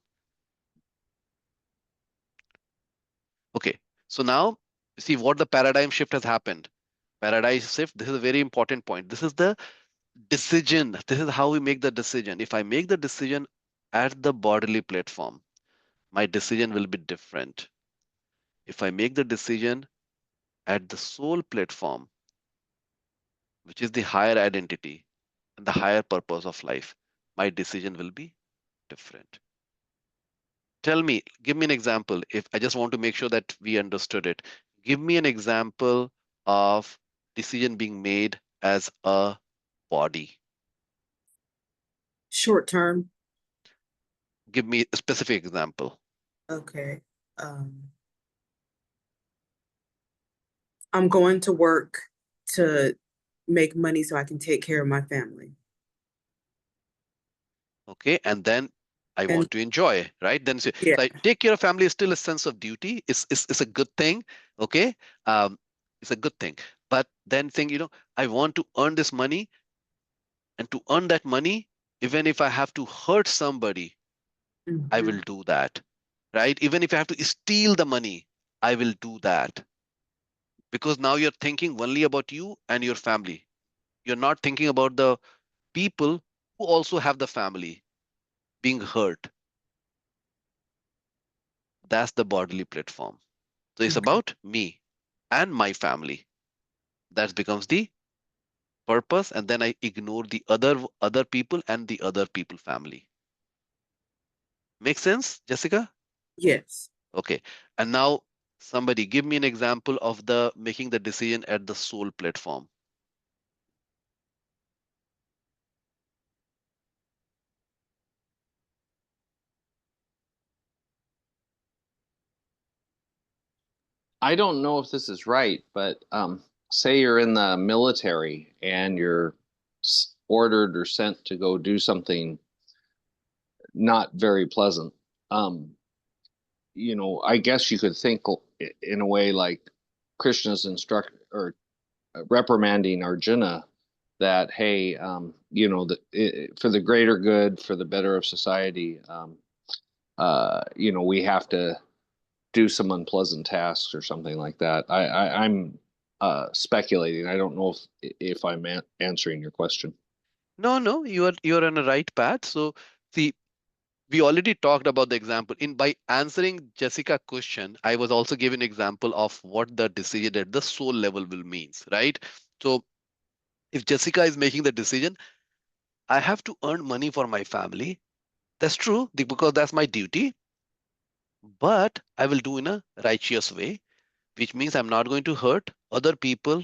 Okay, so now see what the paradigm shift has happened. Paradigm shift, this is a very important point. This is the decision. This is how we make the decision. If I make the decision at the bodily platform, my decision will be different. If I make the decision at the soul platform, which is the higher identity and the higher purpose of life, my decision will be different. Tell me, give me an example. If I just want to make sure that we understood it, give me an example of decision being made as a body. Short term. Give me a specific example. Okay. I'm going to work to make money so I can take care of my family. Okay, and then I And want to enjoy, right? Then so yeah, I take care of family is still a sense of duty. It's a good thing. Okay, it's a good thing. But then think, I want to earn this money, and to earn that money, even if I have to hurt somebody, I will do that, right? Even if I have to steal the money, I will do that, because now you're thinking only about you and your family. You're not thinking about the people who also have the family being hurt. That's the bodily platform. So it's Okay. about me and my family. That becomes the purpose, and then I ignore the other people and the other people family. Make sense, Jessica? Yes. Okay. And now somebody give me an example of the making the decision at the soul platform. I don't know if this is right, but say you're in the military and you're ordered or sent to go do something not very pleasant. I guess you could think in a way like Krishna's instruct or reprimanding Arjuna that, hey, for the greater good, for the better of society, we have to do some unpleasant tasks or something like that. I'm speculating. I don't know if I'm answering your question. No, you're on the right path. So see, we already talked about the example. By answering Jessica's question, I was also giving example of what the decision at the soul level will means, right? So if Jessica is making the decision, I have to earn money for my family. That's true because that's my duty, but I will do in a righteous way, which means I'm not going to hurt other people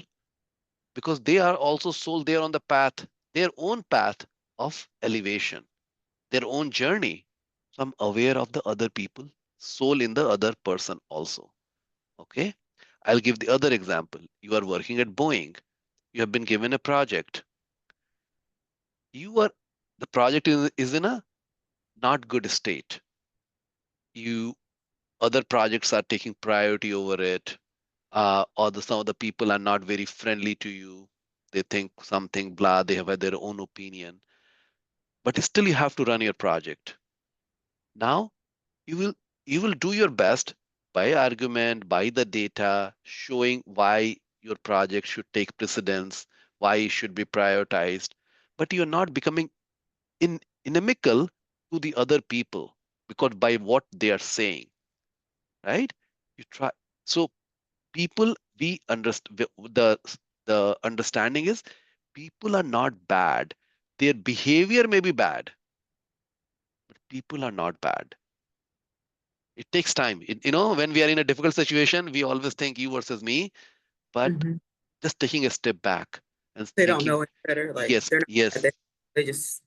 because they are also soul. They are on the path, their own path of elevation, their own journey. So I'm aware of the other people, soul in the other person also. Okay. I'll give the other example. You are working at Boeing. You have been given a project. You are the project is in a not good state. You other projects are taking priority over it, or some of the people are not very friendly to you. They think something blah. They have their own opinion, but still you have to run your project. Now you will you will do your best by argument, by the data, showing why your project should take precedence, why it should be prioritized, but you're not becoming inimical to the other people because by what they are saying, right? You try. So people, we understand the understanding is people are not bad. Their behavior may be bad, but people are not bad. It takes time. When we are in a difficult situation, we always think you versus me, but Mhm. just taking a step back and They don't thinking, know any better, like, yes, they're not, yes, they just,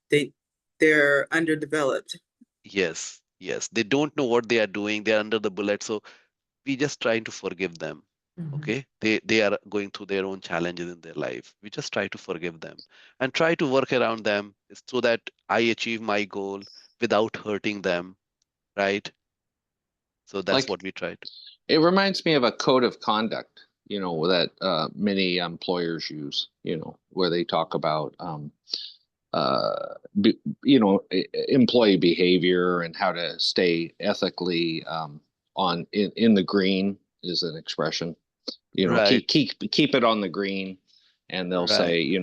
they're underdeveloped. yes, yes. They don't know what they are doing. They're under the bullet. So we just trying to forgive them. Mhm. Okay. They are going through their own challenges in their life. We just try to forgive them and try to work around them so that I achieve my goal without hurting them. Right. So that's Like what we try to. it reminds me of a code of conduct, that many employers use, where they talk about employee behavior and how to stay ethically on in the green is an expression. Right. Keep it on the green, and they'll Right. say,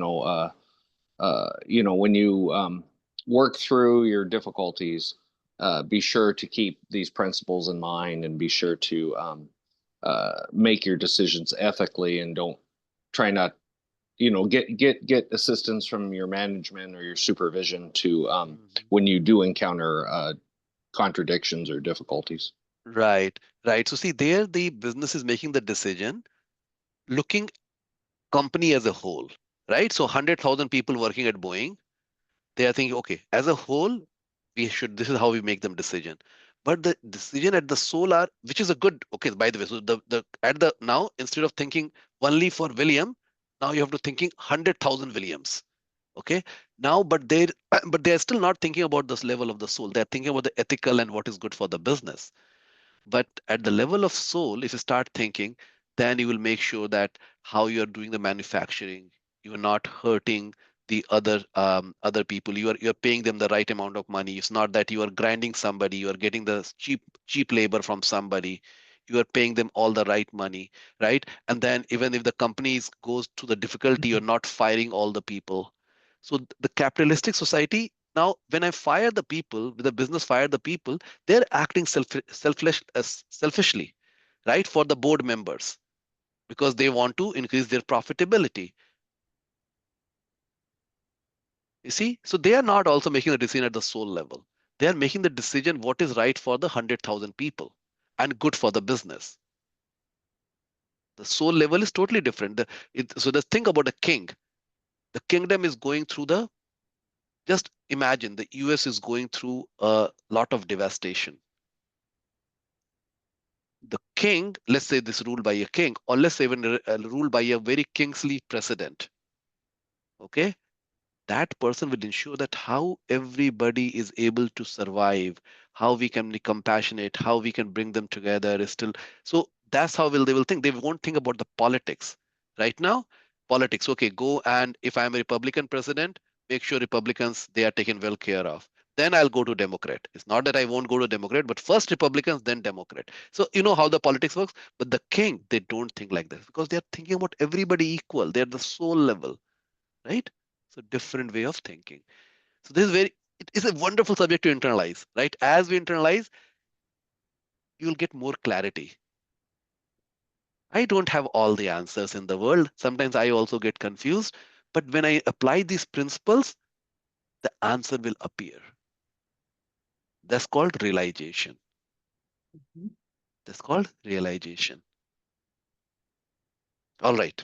when you work through your difficulties, be sure to keep these principles in mind and be sure to make your decisions ethically and don't try not, get assistance from your management or your supervision to Mhm. when you do encounter contradictions or difficulties. Right. Right. So see, there the business is making the decision, looking company as a whole, right? So 100,000 people working at Boeing, they are thinking, okay, as a whole, this is how we make them decision. But the decision at the solar, which is a good, okay, by the way, so at the now, instead of thinking only for William, now you have to thinking 100,000 Williams. Okay. Now, but they but they're still not thinking about this level of the soul. They're thinking about the ethical and what is good for the business. But at the level of soul, if you start thinking, then you will make sure that how you are doing the manufacturing, you are not hurting the other people. You're paying them the right amount of money. It's not that you are grinding somebody, you are getting the cheap labor from somebody. You are paying them all the right money, right? And then even if the companies goes to the difficulty, you're not firing all the people. So the capitalistic society, now when I fire the people, the business fire the people, they're acting selfishly, right, for the board members because they want to increase their profitability. You see, so they are not also making the decision at the soul level. They are making the decision what is right for the 100,000 people and good for the business. The soul level is totally different. So let's think about a king. The kingdom is going through just imagine the US is going through a lot of devastation. The king, let's say this ruled by a king, or let's say even ruled by a very kingly president, okay? That person will ensure that how everybody is able to survive, how we can be compassionate, how we can bring them together is still. So that's how they will think. They won't think about the politics. Right now, politics, okay, go and if I'm a Republican president, make sure Republicans they are taken well care of. Then I'll go to Democrat. It's not that I won't go to Democrat, but first Republicans, then Democrat. So you know how the politics works. But the king, they don't think like this because they're thinking about everybody equal. They're the soul level, right? So different way of thinking. So this is it is a wonderful subject to internalize, right? As we internalize, you'll get more clarity. I don't have all the answers in the world. Sometimes I also get confused. But when I apply these principles, the answer will appear. That's called realization. Mhm. That's called realization. All right.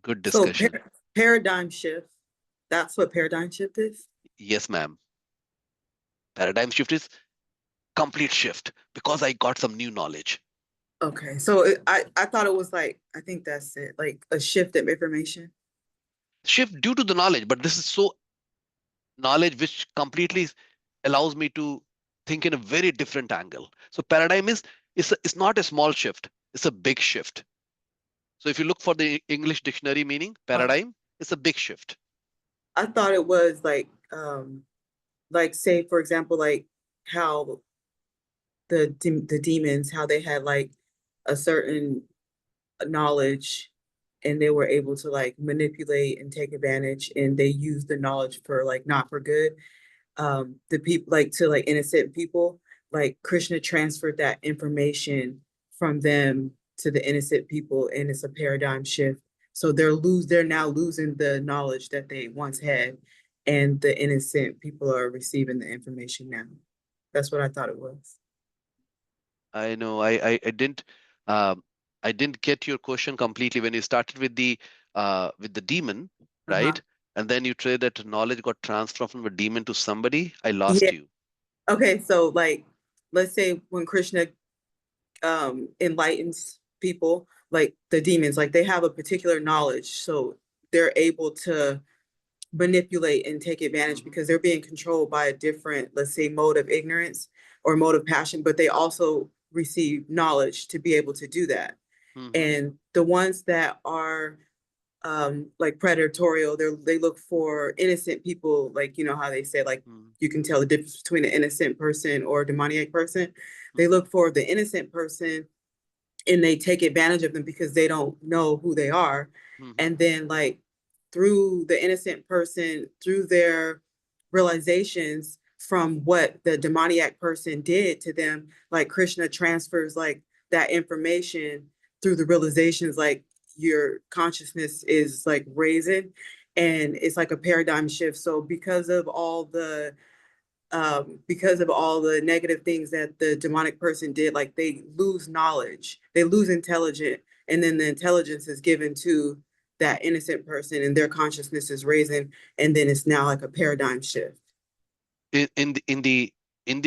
Good So discussion. paradigm shift, that's what paradigm shift is? Yes, ma'am. Paradigm shift is complete shift because I got some new knowledge. Okay, so I thought it was like, I think that's it, like a shift of information. Shift due to the knowledge, but this is so knowledge which completely allows me to think in a very different angle. So paradigm is it's not a small shift, it's a big shift. So if you look for the English dictionary meaning, paradigm, it's a big shift. I thought it was like say, for example, like how the demons, how they had like a certain knowledge and they were able to like manipulate and take advantage and they used the knowledge for like not for good. The people like to like innocent people, like Krishna transferred that information from them to the innocent people and it's a paradigm shift. So they're now losing the knowledge that they once had and the innocent people are receiving the information now. That's what I thought it was. I know um, I didn't get your question completely when you started with the demon, Uh-huh. right? And then you said that knowledge got transferred from a demon to somebody. I lost Yeah. you. Okay, so like let's say when Krishna enlightens people, like the demons, like they have a particular knowledge, so they're able to manipulate and take advantage Mhm, because they're being controlled by a different, let's say, mode of ignorance or mode of passion, but they also receive knowledge to be able to do that. mhm, And the ones that are like predatorial, they look for innocent people, like you know how they say like mhm, you can tell the difference between an innocent person or a demoniac person. They mhm, look for the innocent person and they take advantage of them because they don't know who they are. mhm, And then like through the innocent person, through their realizations from what the demoniac person did to them, like Krishna transfers like that information through the realizations, like your consciousness is like raising and it's like a paradigm shift. So because of all the negative things that the demonic person did, like they lose knowledge, they lose intelligence, and then the intelligence is given to that innocent person and their consciousness is raising, and then it's now like a paradigm shift. in the in the in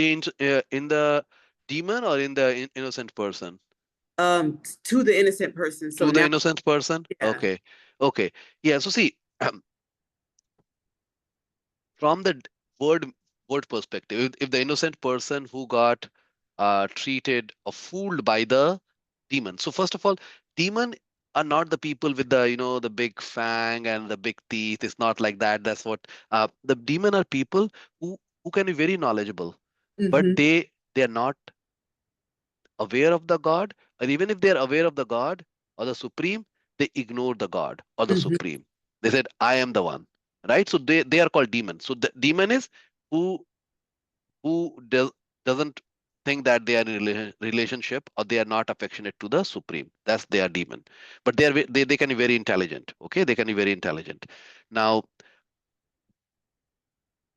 the demon or in the innocent person? To the innocent person. So To the now, innocent person? yeah. Okay. Okay. Yeah. So see, from the word word perspective, if the innocent person who got treated or fooled by the demon. So first of all, demon are not the people with the the big fang and the big teeth. It's not like that. That's what the demon are people who can be very knowledgeable, but Mm-hmm, they are not aware of the God, or even if they are aware of the God or the Supreme, they ignore the God or the mm-hmm, Supreme. They said, I am the one, right? So they are called demons. So the demon is who doesn't think that they are in a relationship or they are not affectionate to the Supreme. That's their demon. But they can be very intelligent. Okay, they can be very intelligent. Now,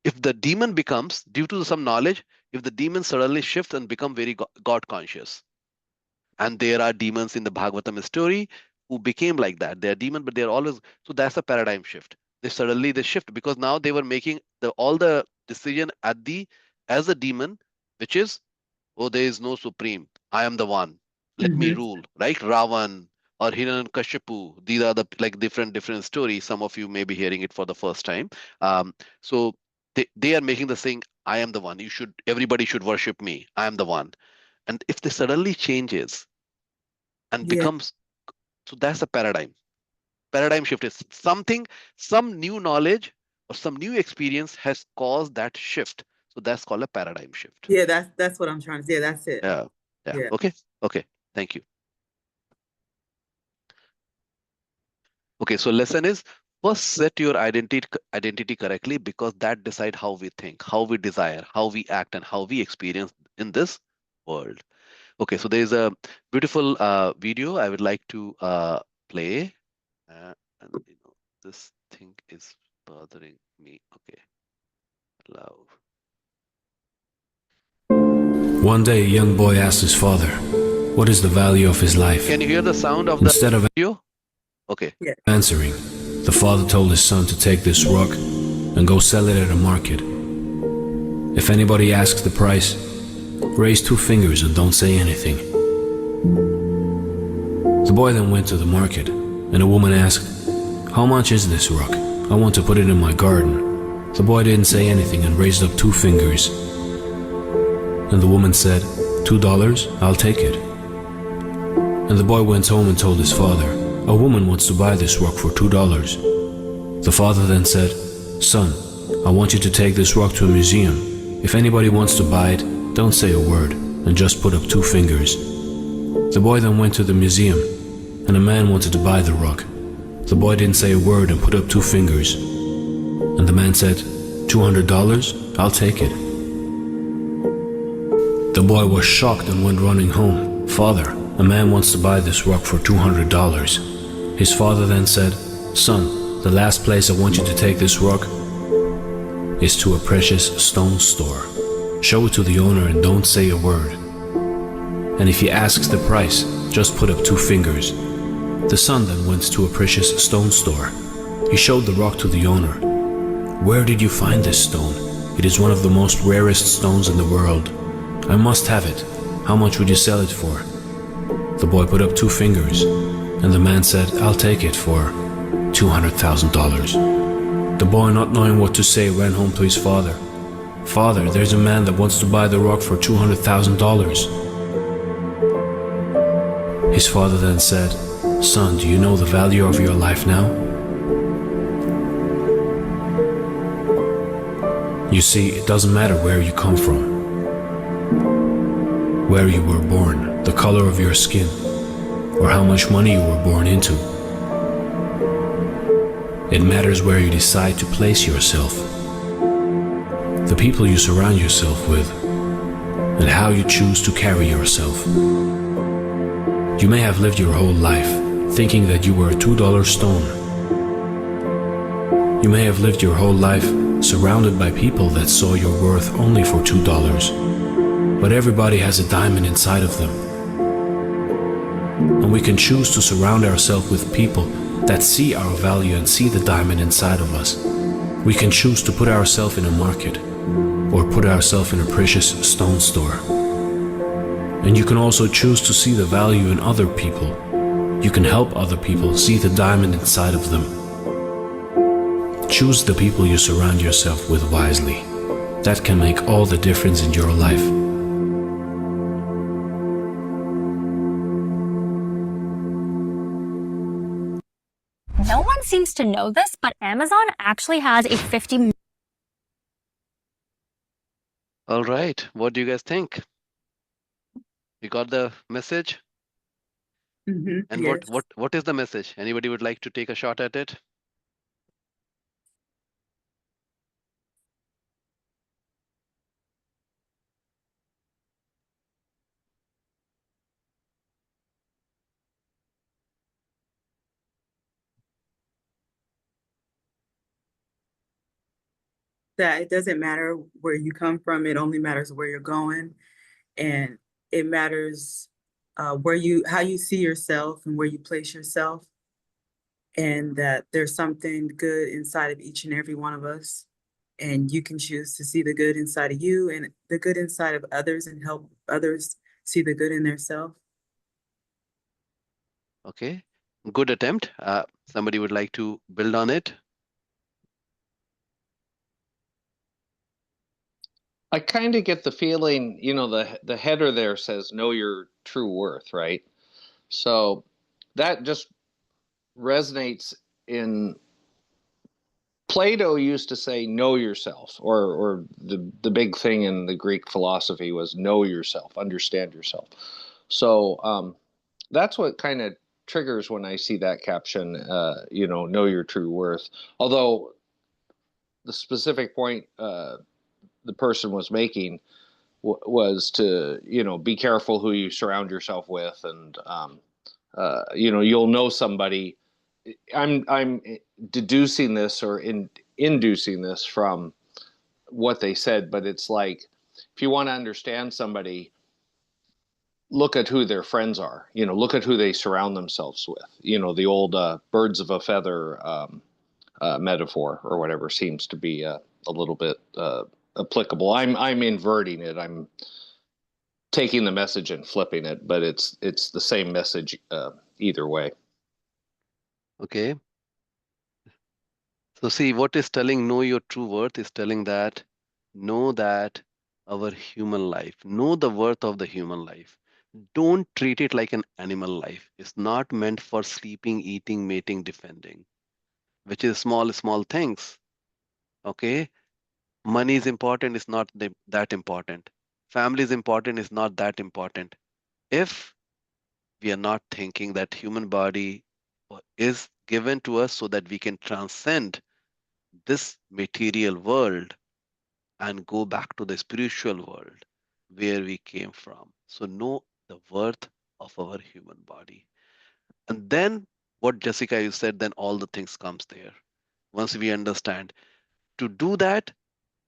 if the demon becomes due to some knowledge, if the demon suddenly shifts and become very God conscious, and there are demons in the Bhagavatam story who became like that. They are demon, but they are always so that's a paradigm shift. They shift because now they were making all the decision at the as a demon, which is, oh, there is no supreme. I am the one. Let me mm-hmm. rule, right? Ravan or Hiranyakashipu. These are the like different stories. Some of you may be hearing it for the first time. So they are making the saying, I am the one. Everybody should worship me. I am the one. And if this suddenly changes and Yeah, becomes, so that's a paradigm shift is something, some new knowledge or some new experience has caused that shift. So that's called a paradigm shift. yeah, that's what I'm trying to say. That's it. Yeah. Yeah. Yeah. Okay. Okay. Thank you. Okay. So lesson is, first set your identity correctly, because that decide how we think, how we desire, how we act, and how we experience in this world. Okay, so there is a beautiful video I would like to play. And this thing is bothering me. Okay, allow. One day, a young boy asked his father, "What is the value of his life?" Can you hear the sound of the Instead of video? Okay. answering, the father told his son to take this rock and go sell it at a market. If anybody asks the price, raise 2 fingers and don't say anything. The boy then went to the market, and a woman asked, "How much is this rock? I want to put it in my garden." The boy didn't say anything and raised up 2 fingers. And the woman said, $2, I'll take it. And the boy went home and told his father, "A woman wants to buy this rock for $2. The father then said, "Son, I want you to take this rock to a museum. If anybody wants to buy it, don't say a word and just put up 2 fingers." The boy then went to the museum, and a man wanted to buy the rock. The boy didn't say a word and put up 2 fingers. And the man said, $200, I'll take it. The boy was shocked and went running home. "Father, a man wants to buy this rock for $200. His father then said, "Son, the last place I want you to take this rock is to a precious stone store. Show it to the owner and don't say a word. And if he asks the price, just put up 2 fingers." The son then went to a precious stone store. He showed the rock to the owner. "Where did you find this stone? It is one of the most rarest stones in the world. I must have it. How much would you sell it for?" The boy put up 2 fingers, and the man said, "I'll take it for $200,000. The boy, not knowing what to say, ran home to his father. "Father, there's a man that wants to buy the rock for $200,000. His father then said, "Son, do you know the value of your life now? You see, it doesn't matter where you come from, where you were born, the color of your skin, or how much money you were born into. It matters where you decide to place yourself, the people you surround yourself with, and how you choose to carry yourself. You may have lived your whole life thinking that you were a $2 stone. You may have lived your whole life surrounded by people that saw your worth only for $2. But everybody has a diamond inside of them. And we can choose to surround ourselves with people that see our value and see the diamond inside of us. We can choose to put ourselves in a market or put ourselves in a precious stone store. And you can also choose to see the value in other people. You can help other people see the diamond inside of them. Choose the people you surround yourself with wisely. That can make all the difference in your life. No one seems to know this, but Amazon actually has a 50. All right. What do you guys think? You got the message? And Yes. what is the message? Anybody would like to take a shot at it? That it doesn't matter where you come from, it only matters where you're going. And it matters how you see yourself and where you place yourself. And that there's something good inside of each and every one of us. And you can choose to see the good inside of you and the good inside of others and help others see the good in themselves. Okay. Good attempt. Somebody would like to build on it? I kind of get the feeling, the header there says, "Know your true worth," right? So that just resonates in Plato used to say, "Know yourself," or the big thing in the Greek philosophy was know yourself, understand yourself. So that's what kind of triggers when I see that caption, know your true worth. Although the specific point the person was making was to, be careful who you surround yourself with, and you'll know somebody. I'm deducing this or inducing this from what they said, but it's like, if you want to understand somebody, look at who their friends are. Look at who they surround themselves with. The old birds of a feather metaphor or whatever seems to be a little bit applicable. I'm inverting it. I'm taking the message and flipping it, but it's the same message either way. Okay. So see, what is telling know your true worth is telling that know that our human life, know the worth of the human life. Don't treat it like an animal life. It's not meant for sleeping, eating, mating, defending, which is small things. Okay. Money is important, it's not that important. Family is important, it's not that important. If we are not thinking that human body is given to us so that we can transcend this material world and go back to the spiritual world where we came from. So know the worth of our human body. And then what Jessica you said, then all the things comes there. Once we understand to do that,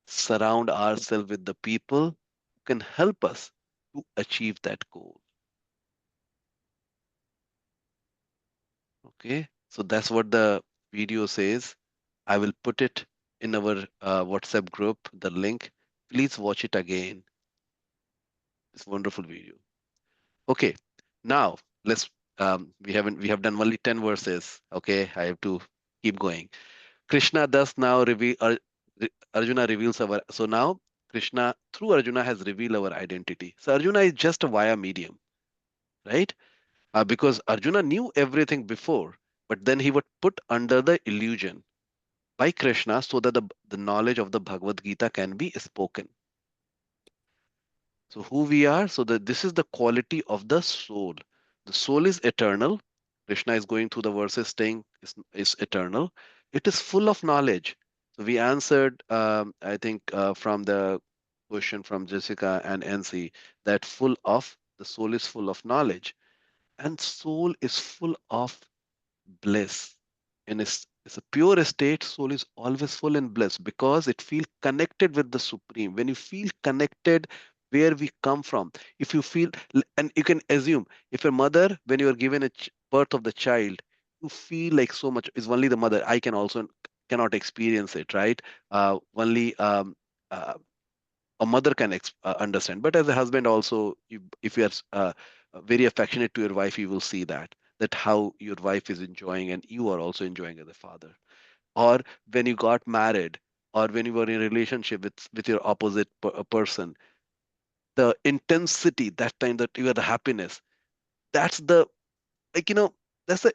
surround ourselves with the people who can help us to achieve that goal. Okay, so that's what the video says. I will put it in our WhatsApp group, the link. Please watch it again. It's a wonderful video. Okay, now let's we have done only 10 verses. Okay, I have to keep going. Krishna thus now Arjuna reveals our, so now Krishna through Arjuna has revealed our identity. So Arjuna is just a via medium, right? Because Arjuna knew everything before, but then he would put under the illusion by Krishna so that the knowledge of the Bhagavad Gita can be spoken. So who we are, so that this is the quality of the soul. The soul is eternal. Krishna is going through the verses saying is eternal. It is full of knowledge. So we answered, I think, from the question from Jessica and NC, that the soul is full of knowledge, and soul is full of bliss. In its a pure state, soul is always full in bliss because it feels connected with the Supreme. When you feel connected where we come from, if you feel, and you can assume, if your mother, when you are given a birth of the child, you feel like so much, is only the mother. I can also cannot experience it, right? Only uh, a mother can understand. But as a husband also, if you are very affectionate to your wife, you will see that how your wife is enjoying and you are also enjoying as a father. Or when you got married, or when you were in a relationship with your opposite person, the intensity that time that you are the happiness, that's the, like, that's the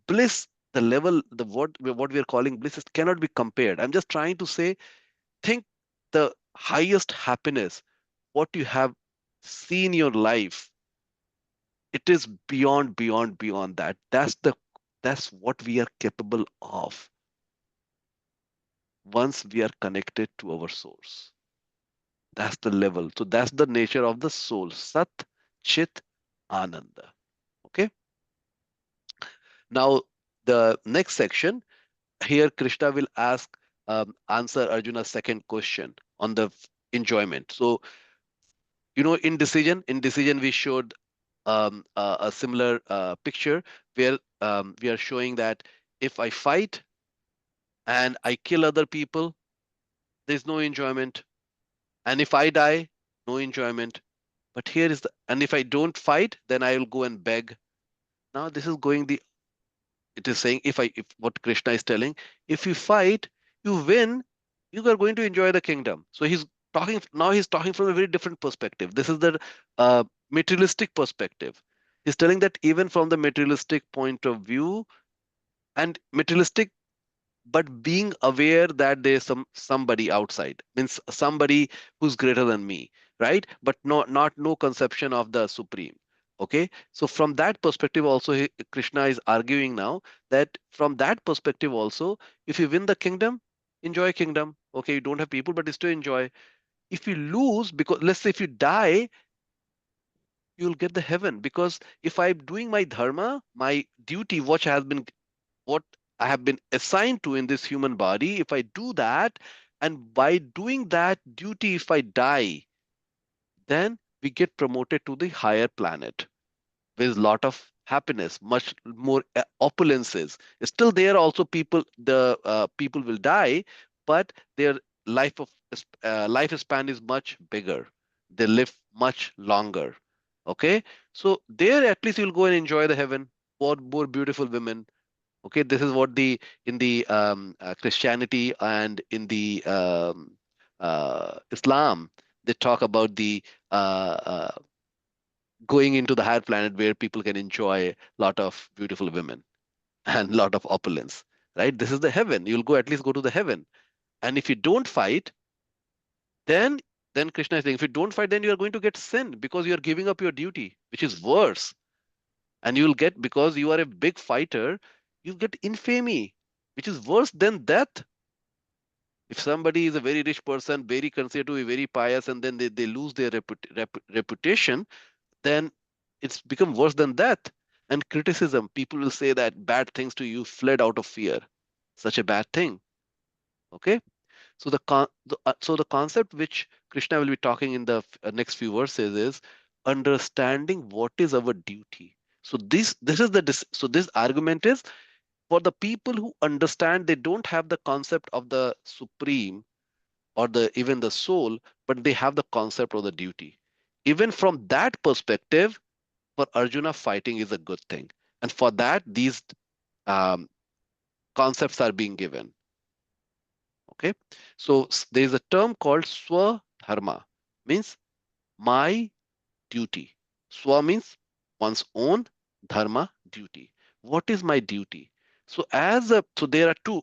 bliss. The level, the what we are calling bliss, it cannot be compared. I'm just trying to say, think the highest happiness what you have seen your life, it is beyond that. That's what we are capable of once we are connected to our source. That's the level. So that's the nature of the soul. Sat, Chit, Ananda. Okay. Now the next section here, Krishna will answer Arjuna's second question on the enjoyment. So in decision we showed a similar picture where we are showing that if I fight and I kill other people, there's no enjoyment. And if I die, no enjoyment. But here is and if I don't fight, then I will go and beg. Now this is it is saying, if what Krishna is telling, if you fight, you win, you are going to enjoy the kingdom. So he's talking from a very different perspective. This is the materialistic perspective. He's telling that even from the materialistic point of view, and materialistic, but being aware that there's somebody outside, means somebody who's greater than me, right? But not no conception of the Supreme. Okay, so from that perspective also, Krishna is arguing now that from that perspective also, if you win the kingdom, enjoy kingdom. Okay, you don't have people, but you still enjoy. if you lose, because let's say if you die, you'll get the heaven. Because if I'm doing my dharma, my duty, what I have been assigned to in this human body, if I do that, and by doing that duty, if I die, then we get promoted to the higher planet with lot of happiness, much more opulences. Still, there also people will die, but their lifespan is much bigger. They live much longer. Okay, so there at least you'll go and enjoy the heaven. More beautiful women. Okay, this is what the in the Christianity and in the Islam they talk about the going into the higher planet where people can enjoy a lot of beautiful women and lot of opulence, right? This is the heaven. You'll go at least go to the heaven. And if you don't fight, then then Krishna is saying, if you don't fight, then you are going to get sin because you are giving up your duty, which is worse. And you'll get, because you are a big fighter, you get infamy, which is worse than death. If somebody is a very rich person, very considered to be very pious, and then they lose their reputation, then it's become worse than that. And criticism, people will say that bad things to you fled out of fear. Such a bad thing. Okay. So the concept which Krishna will be talking in the next few verses is understanding what is our duty. So this argument is for the people who understand, they don't have the concept of the supreme or the even the soul, but they have the concept of the duty. Even from that perspective, for Arjuna, fighting is a good thing. And for that, these um, concepts are being given. Okay. So there's a term called swadharma, means my duty. Swa means one's own, dharma, duty. What is my duty? So so there are two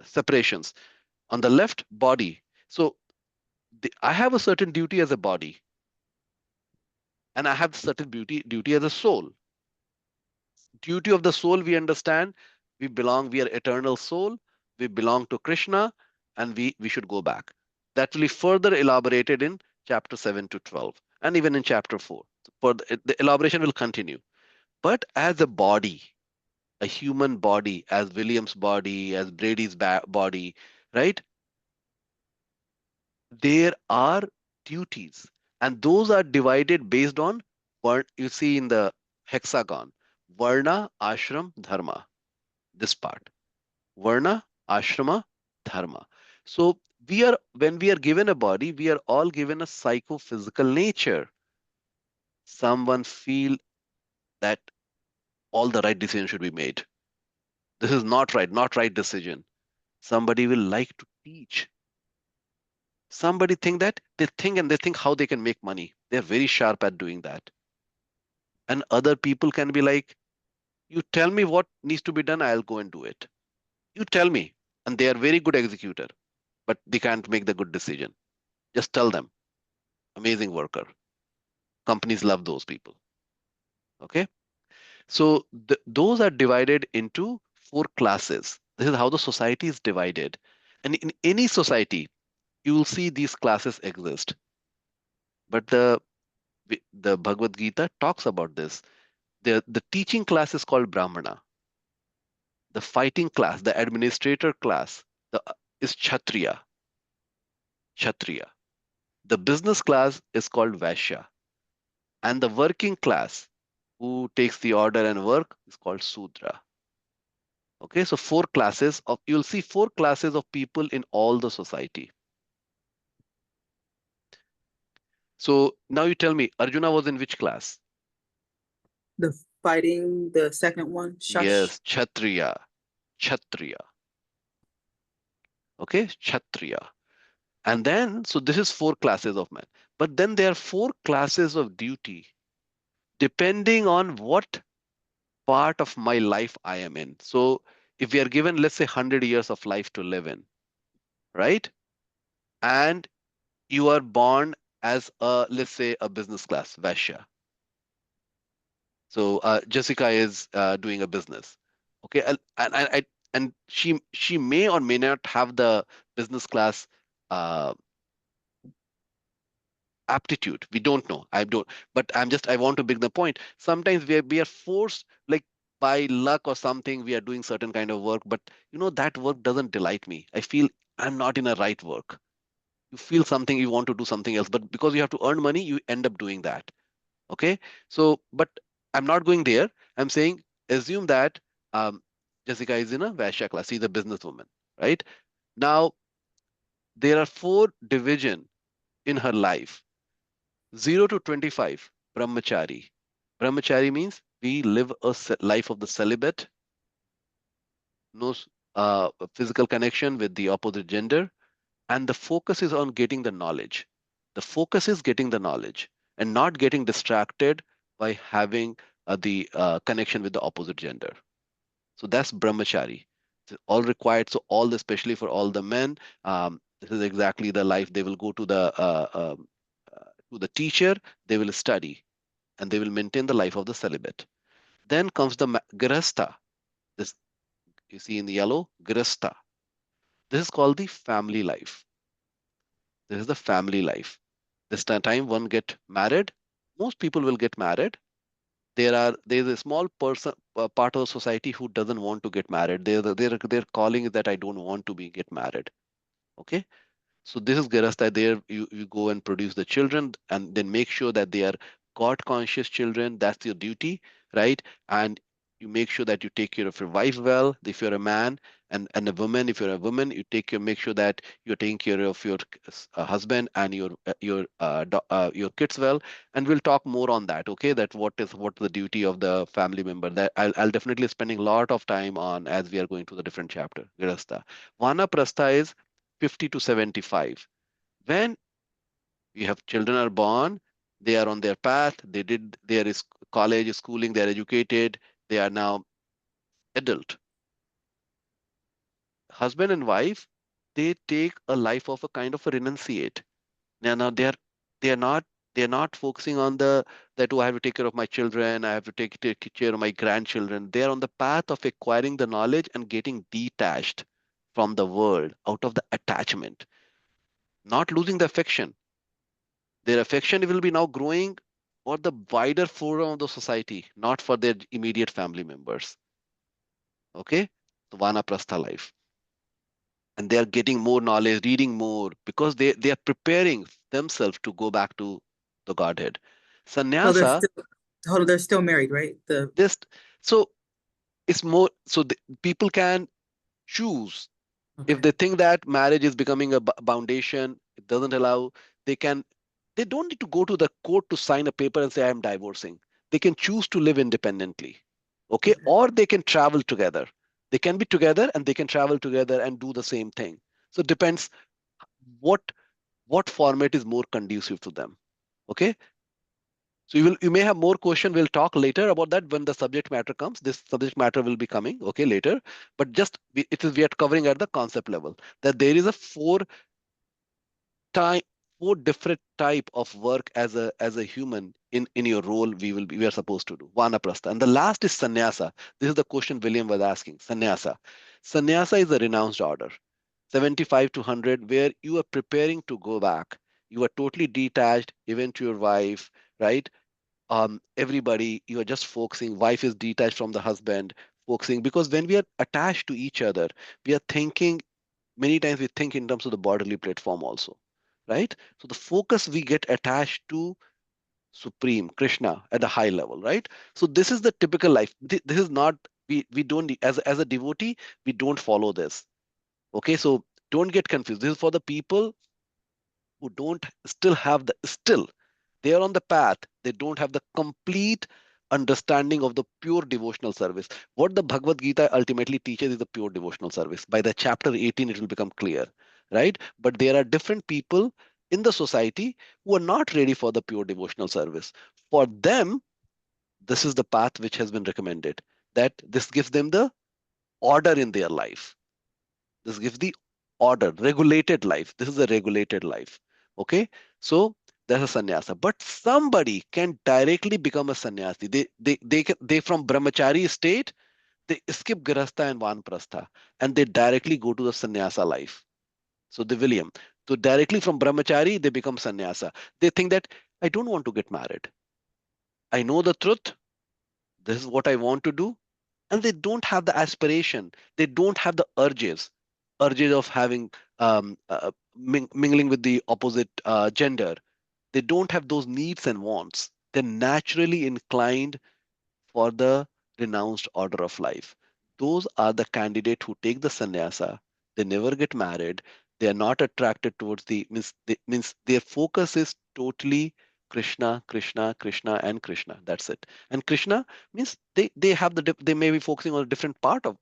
separations. On the left, body. So I have a certain duty as a body, and I have certain duty as a soul. Duty of the soul, we understand, we are eternal soul, we belong to Krishna, and we should go back. That will be further elaborated in chapter 7 to 12, and even in chapter 4. For the elaboration will continue. But as a body, a human body, as William's body, as Brady's body, right? There are duties, and those are divided based on what you see in the hexagon: Varna, Ashram, Dharma. This part, Varna, Ashrama, Dharma. So when we are given a body, we are all given a psychophysical nature. Someone feel that all the right decisions should be made. This is not right decision. Somebody will like to teach. Somebody think that they think how they can make money. They're very sharp at doing that. And other people can be like, you tell me what needs to be done, I'll go and do it. You tell me. And they are very good executor, but they can't make the good decision. Just tell them. Amazing worker. Companies love those people. Okay. So those are divided into 4 classes. This is how the society is divided. And in any society, you will see these classes exist. But the Bhagavad Gita talks about this. The teaching class is called Brahmana. The fighting class, the administrator class, is Kshatriya. Kshatriya. The business class is called Vaishya. And the working class, who takes the order and work, is called Sudra. Okay, so you'll see 4 classes of people in all the society. So now you tell me, Arjuna was in which class? The fighting, the second one, Yes, Kshatriya. Kshatriya. Okay, Kshatriya. And then, so this is 4 classes of men. But then there are 4 classes of duty, depending on what part of my life I am in. So if we are given, let's say, 100 years of life to live in, right? And you are born as let's say, a business class, Vaishya. So Jessica is doing a business. Okay, and she may or may not have the business class uh, aptitude. We don't know. I don't, but I want to bring the point. Sometimes we are forced, like by luck or something, we are doing certain kind of work, but that work doesn't delight me. I feel I'm not in a right work. You feel something, you want to do something else, but because you have to earn money, you end up doing that. Okay. So, but I'm not going there. I'm saying, assume that um, Jessica is in a Vaishya class. She's a businesswoman, right? Now, there are 4 division in her life. 0 to 25, brahmachari. Brahmachari means we live a life of the celibate, no physical connection with the opposite gender, and the focus is on getting the knowledge. The focus is getting the knowledge and not getting distracted by having the connection with the opposite gender. So that's brahmachari. It's all required. So especially for all the men, this is exactly the life they will go to the teacher. They will study and they will maintain the life of the celibate. Then comes the grasta. This you see in the yellow, grasta. This is called the family life. This is the family life. This time one get married. Most people will get married. There's a small part of society who doesn't want to get married. Their calling is that I don't want to get married. Okay. So this is Garastha. There you go and produce the children and then make sure that they are God conscious children. That's your duty, right? And you make sure that you take care of your wife well. If you're a man and a woman, if you're a woman, make sure that you're taking care of your husband and your kids well. And we'll talk more on that. Okay, that what's the duty of the family member. That I'll definitely spending a lot of time on as we are going through the different chapter. Garastha. Vanaprastha is 50 to 75. When you have children are born, they are on their path, they did their college, schooling, they are educated, they are now adult. Husband and wife, they take a life of a kind of a renunciate. Now they are not focusing on that, oh, I have to take care of my children, I have to take care of my grandchildren. They are on the path of acquiring the knowledge and getting detached from the world out of the attachment, not losing the affection. Their affection will be now growing for the wider forum of the society, not for their immediate family members. Okay? So Vanaprastha life. And they are getting more knowledge, reading more, because they are preparing themselves to go back to the Godhead. So they're Sannyasa, still, hold on, they're still married, right? this so it's more so people can choose. If Okay. they think that marriage is becoming a foundation, it doesn't allow, they can, they don't need to go to the court to sign a paper and say, I'm divorcing. They can choose to live independently. Okay. Okay. Or they can travel together. They can be together and they can travel together and do the same thing. So it depends what what format is more conducive to them. Okay. So you may have more question. We'll talk later about that when the subject matter comes. This subject matter will be coming, okay, later. But just we are covering at the concept level that there is a type four different type of work as a human in your role we are supposed to do. Vanaprastha. And the last is sannyasa. This is the question William was asking. Sannyasa. Sannyasa is a renounced order. 75 to 100, where you are preparing to go back. You are totally detached, even to your wife, right? Everybody, you are just focusing. Wife is detached from the husband, focusing, because when we are attached to each other, we are thinking, many times we think in terms of the bodily platform also, right? So the focus, we get attached to supreme Krishna at a high level, right? So this is the typical life. This is not, we don't, as a devotee, we don't follow this. Okay, so don't get confused. This is for the people who don't still have the still they are on the path. They don't have the complete understanding of the pure devotional service. What the Bhagavad Gita ultimately teaches is the pure devotional service. By the chapter 18, it will become clear, right? But there are different people in the society who are not ready for the pure devotional service. For them, this is the path which has been recommended, that this gives them the order in their life. This gives the order, regulated life. This is a regulated life. Okay. So there's a sannyasa. But somebody can directly become a sannyasi. They from brahmachari state, they skip grahastha and vanprastha, and they directly go to the sannyasa life. So the William, So directly from brahmachari, they become sannyasa. They think that I don't want to get married. I know the truth. This is what I want to do. And they don't have the aspiration. They don't have the urges of having mingling with the opposite gender. They don't have those needs and wants. They're naturally inclined for the renounced order of life. Those are the candidate who take the sannyasa. They never get married. They are not attracted towards the means their focus is totally Krishna, Krishna, Krishna, and Krishna. That's it. And Krishna means they have they may be focusing on a different part of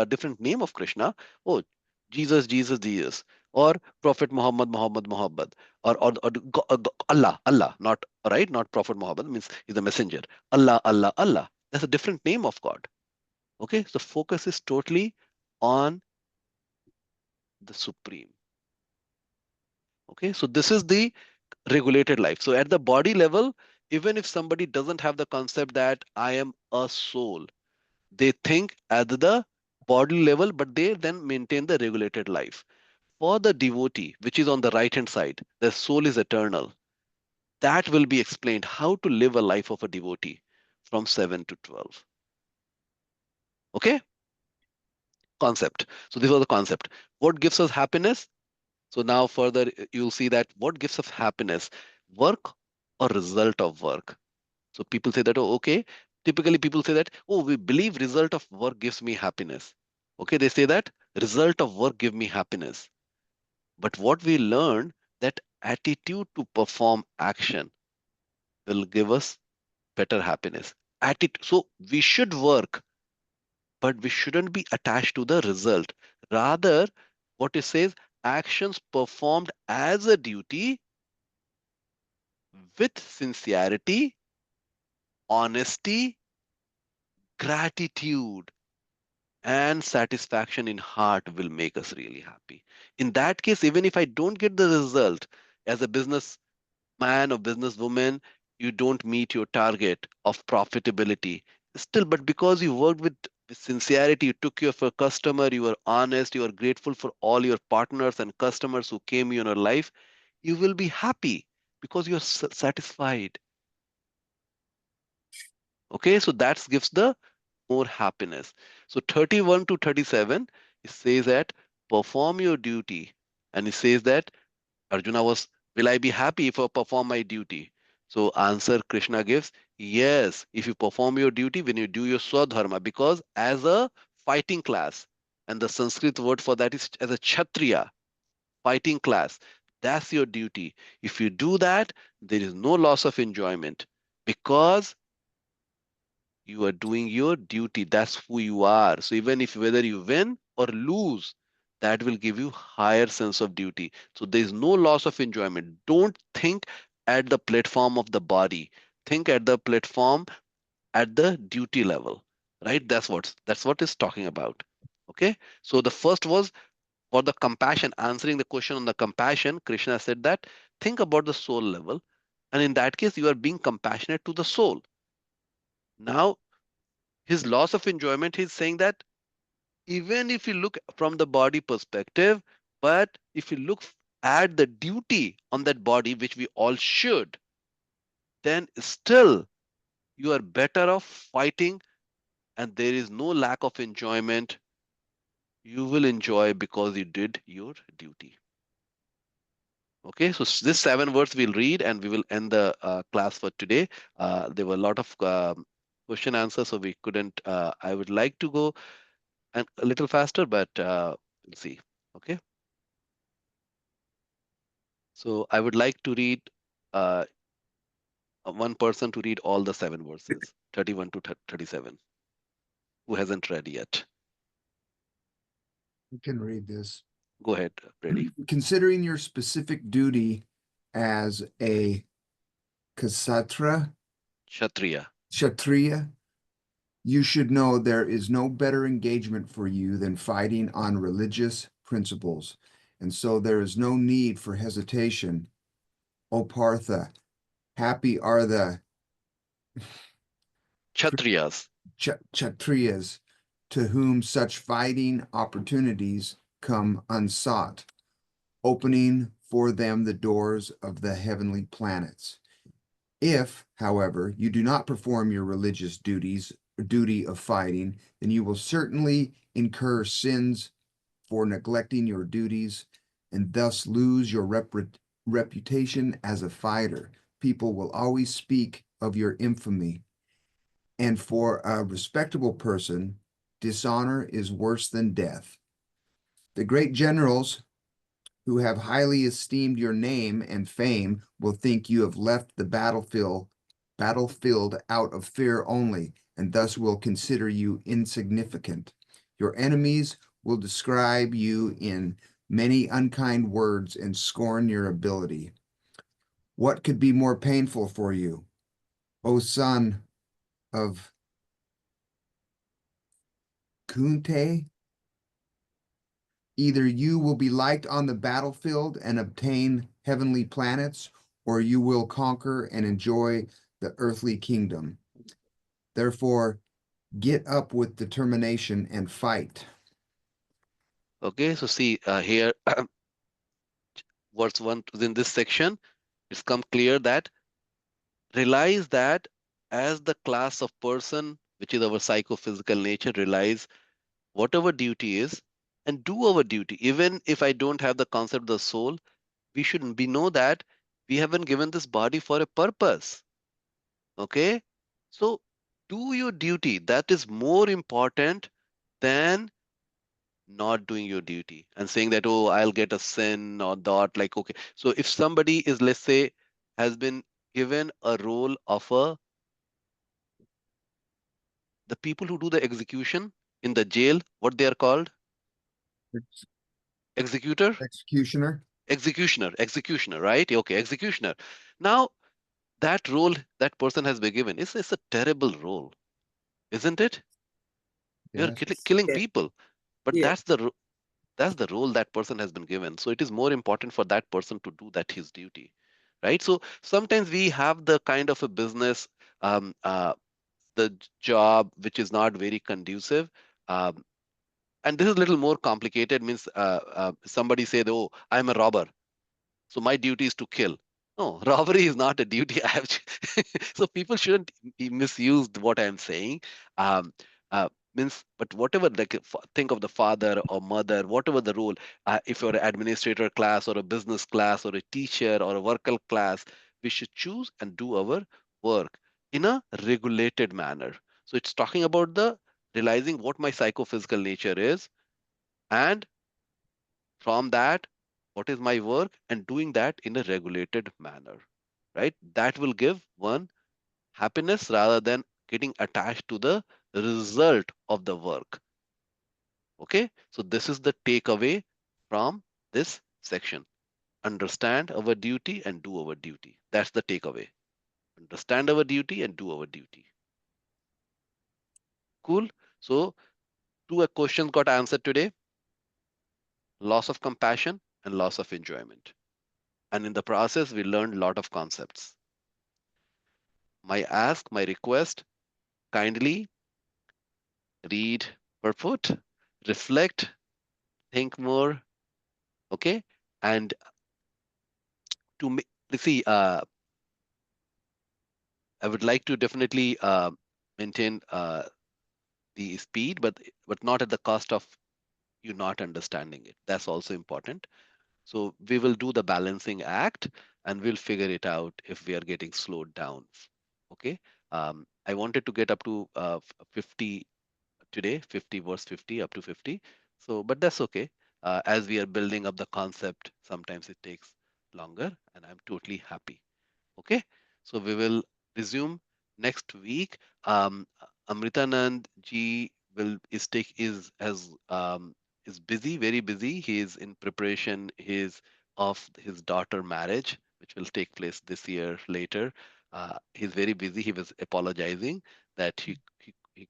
different name of Krishna. Oh, Jesus, Jesus, Jesus, or Prophet Muhammad, Muhammad, Muhammad, or Allah, Allah, not right, not Prophet Muhammad means he's the messenger. Allah, Allah, Allah. That's a different name of God. Okay, so focus is totally on the supreme. Okay, so this is the regulated life. So at the body level, even if somebody doesn't have the concept that I am a soul, they think at the body level, but they then maintain the regulated life. For the devotee, which is on the right hand side, the soul is eternal. That will be explained how to live a life of a devotee from 7 to 12. Okay, concept. So this was the concept. What gives us happiness? So now further, you'll see that what gives us happiness, work or result of work. So people say that, oh, okay. Typically people say that, oh, we believe result of work gives me happiness. Okay, they say that result of work give me happiness. But what we learn that attitude to perform action will give us better happiness. So we should work, but we shouldn't be attached to the result. Rather, what it says, actions performed as a duty with sincerity, honesty, gratitude, and satisfaction in heart will make us really happy. In that case, even if I don't get the result as a businessman or businesswoman, you don't meet your target of profitability. Still, but because you worked with sincerity, you took care of a customer, you were honest, you are grateful for all your partners and customers who came in your life, you will be happy because you're satisfied. Okay, so that gives the more happiness. So 31 to 37, it says that perform your duty. And it says that Arjuna was, will I be happy if I perform my duty? So answer Krishna gives, yes, if you perform your duty, when you do your swadharma, because as a fighting class, and the Sanskrit word for that is as a kshatriya, fighting class, that's your duty. If you do that, there is no loss of enjoyment because you are doing your duty. That's who you are. So even if whether you win or lose, that will give you higher sense of duty. So there is no loss of enjoyment. Don't think at the platform of the body. Think at the platform at the duty level, right? That's what it's talking about. Okay. So the first was for the compassion, answering the question on the compassion. Krishna said that think about the soul level. And in that case, you are being compassionate to the soul. Now, his loss of enjoyment, he's saying that even if you look from the body perspective, but if you look at the duty on that body, which we all should, then still you are better off fighting and there is no lack of enjoyment. You will enjoy because you did your duty. Okay, so this 7 words we'll read and we will end the class for today. There were a lot of question answers, so we couldn't, I would like to go and a little faster, but we'll see. Okay. So I would like to read one person to read all the 7 verses, 31 to 37, who hasn't read yet. You can read this. Go ahead, Brady. Considering your specific duty as a Kshatriya, you should know there is no better engagement for you than fighting on religious principles. And so there is no need for hesitation. O Partha, happy are the Kshatriyas. Kshatriyas to whom such fighting opportunities come unsought, opening for them the doors of the heavenly planets. If, however, you do not perform your religious duty of fighting, then you will certainly incur sins for neglecting your duties and thus lose your reputation as a fighter. People will always speak of your infamy. And for a respectable person, dishonor is worse than death. The great generals who have highly esteemed your name and fame will think you have left the battlefield out of fear only, and thus will consider you insignificant. Your enemies will describe you in many unkind words and scorn your ability. What could be more painful for you, O son of Kunte? Either you will be liked on the battlefield and obtain heavenly planets, or you will conquer and enjoy the earthly kingdom. Therefore, get up with determination and fight. Okay, so see here, verse 1 in this section, it's come clear that realize that as the class of person, which is our psychophysical nature, realize whatever duty is and do our duty. Even if I don't have the concept of the soul, we know that we have been given this body for a purpose. Okay, so do your duty. That is more important than not doing your duty and saying that, oh, I'll get a sin or that. Like, okay, so if somebody is, let's say, has been given a role of the people who do the execution in the jail, what they are called? Executor? Executioner, right? Okay, executioner. Now, that role that person has been given is a terrible role, isn't it? You're Yes. killing Yeah. people, but Yeah. that's the role that person has been given. So it is more important for that person to do that his duty, right? So sometimes we have the kind of a business, the job which is not very conducive. Um, and this is a little more complicated, means somebody said, oh, I'm a robber, so my duty is to kill. No, robbery is not a duty. I have so people shouldn't be misused what I'm saying. Um, Means, but whatever, like think of the father or mother, whatever the role, if you're an administrator class or a business class or a teacher or a worker class, we should choose and do our work in a regulated manner. So it's talking about the realizing what my psychophysical nature is, and from that, what is my work, and doing that in a regulated manner, right? That will give one happiness rather than getting attached to the result of the work. Okay, so this is the takeaway from this section. Understand our duty and do our duty. That's the takeaway. Understand our duty and do our duty. Cool. So two questions got answered today: loss of compassion and loss of enjoyment. And in the process, we learned a lot of concepts. My request, kindly read purport, reflect, think more, okay? And to see, I would like to definitely maintain the speed, but not at the cost of you not understanding it. That's also important. So we will do the balancing act, and we'll figure it out if we are getting slowed down. Okay. I wanted to get up to 50 today, 50 verse 50, up to 50. So, but that's okay. As we are building up the concept, sometimes it takes longer, and I'm totally happy. Okay, so we will resume next week. Amritanand ji is busy, very busy. He is in preparation of his daughter marriage, which will take place this year later. He's very busy. He was apologizing that he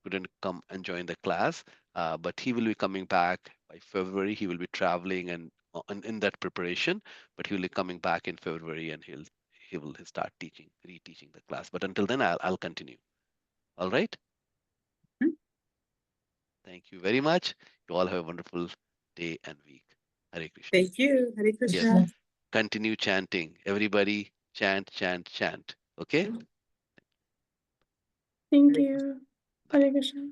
couldn't come and join the class, but he will be coming back by February. He will be traveling and in that preparation, but he will be coming back in February, and he will start reteaching the class. But until then, I'll continue. All right. Mhm. Thank you very much. You all have a wonderful day and week. Hare Krishna. Thank you. Hare Yes. Krishna. continue chanting. Everybody chant, chant, chant. Okay? Thank you. Hare Krishna.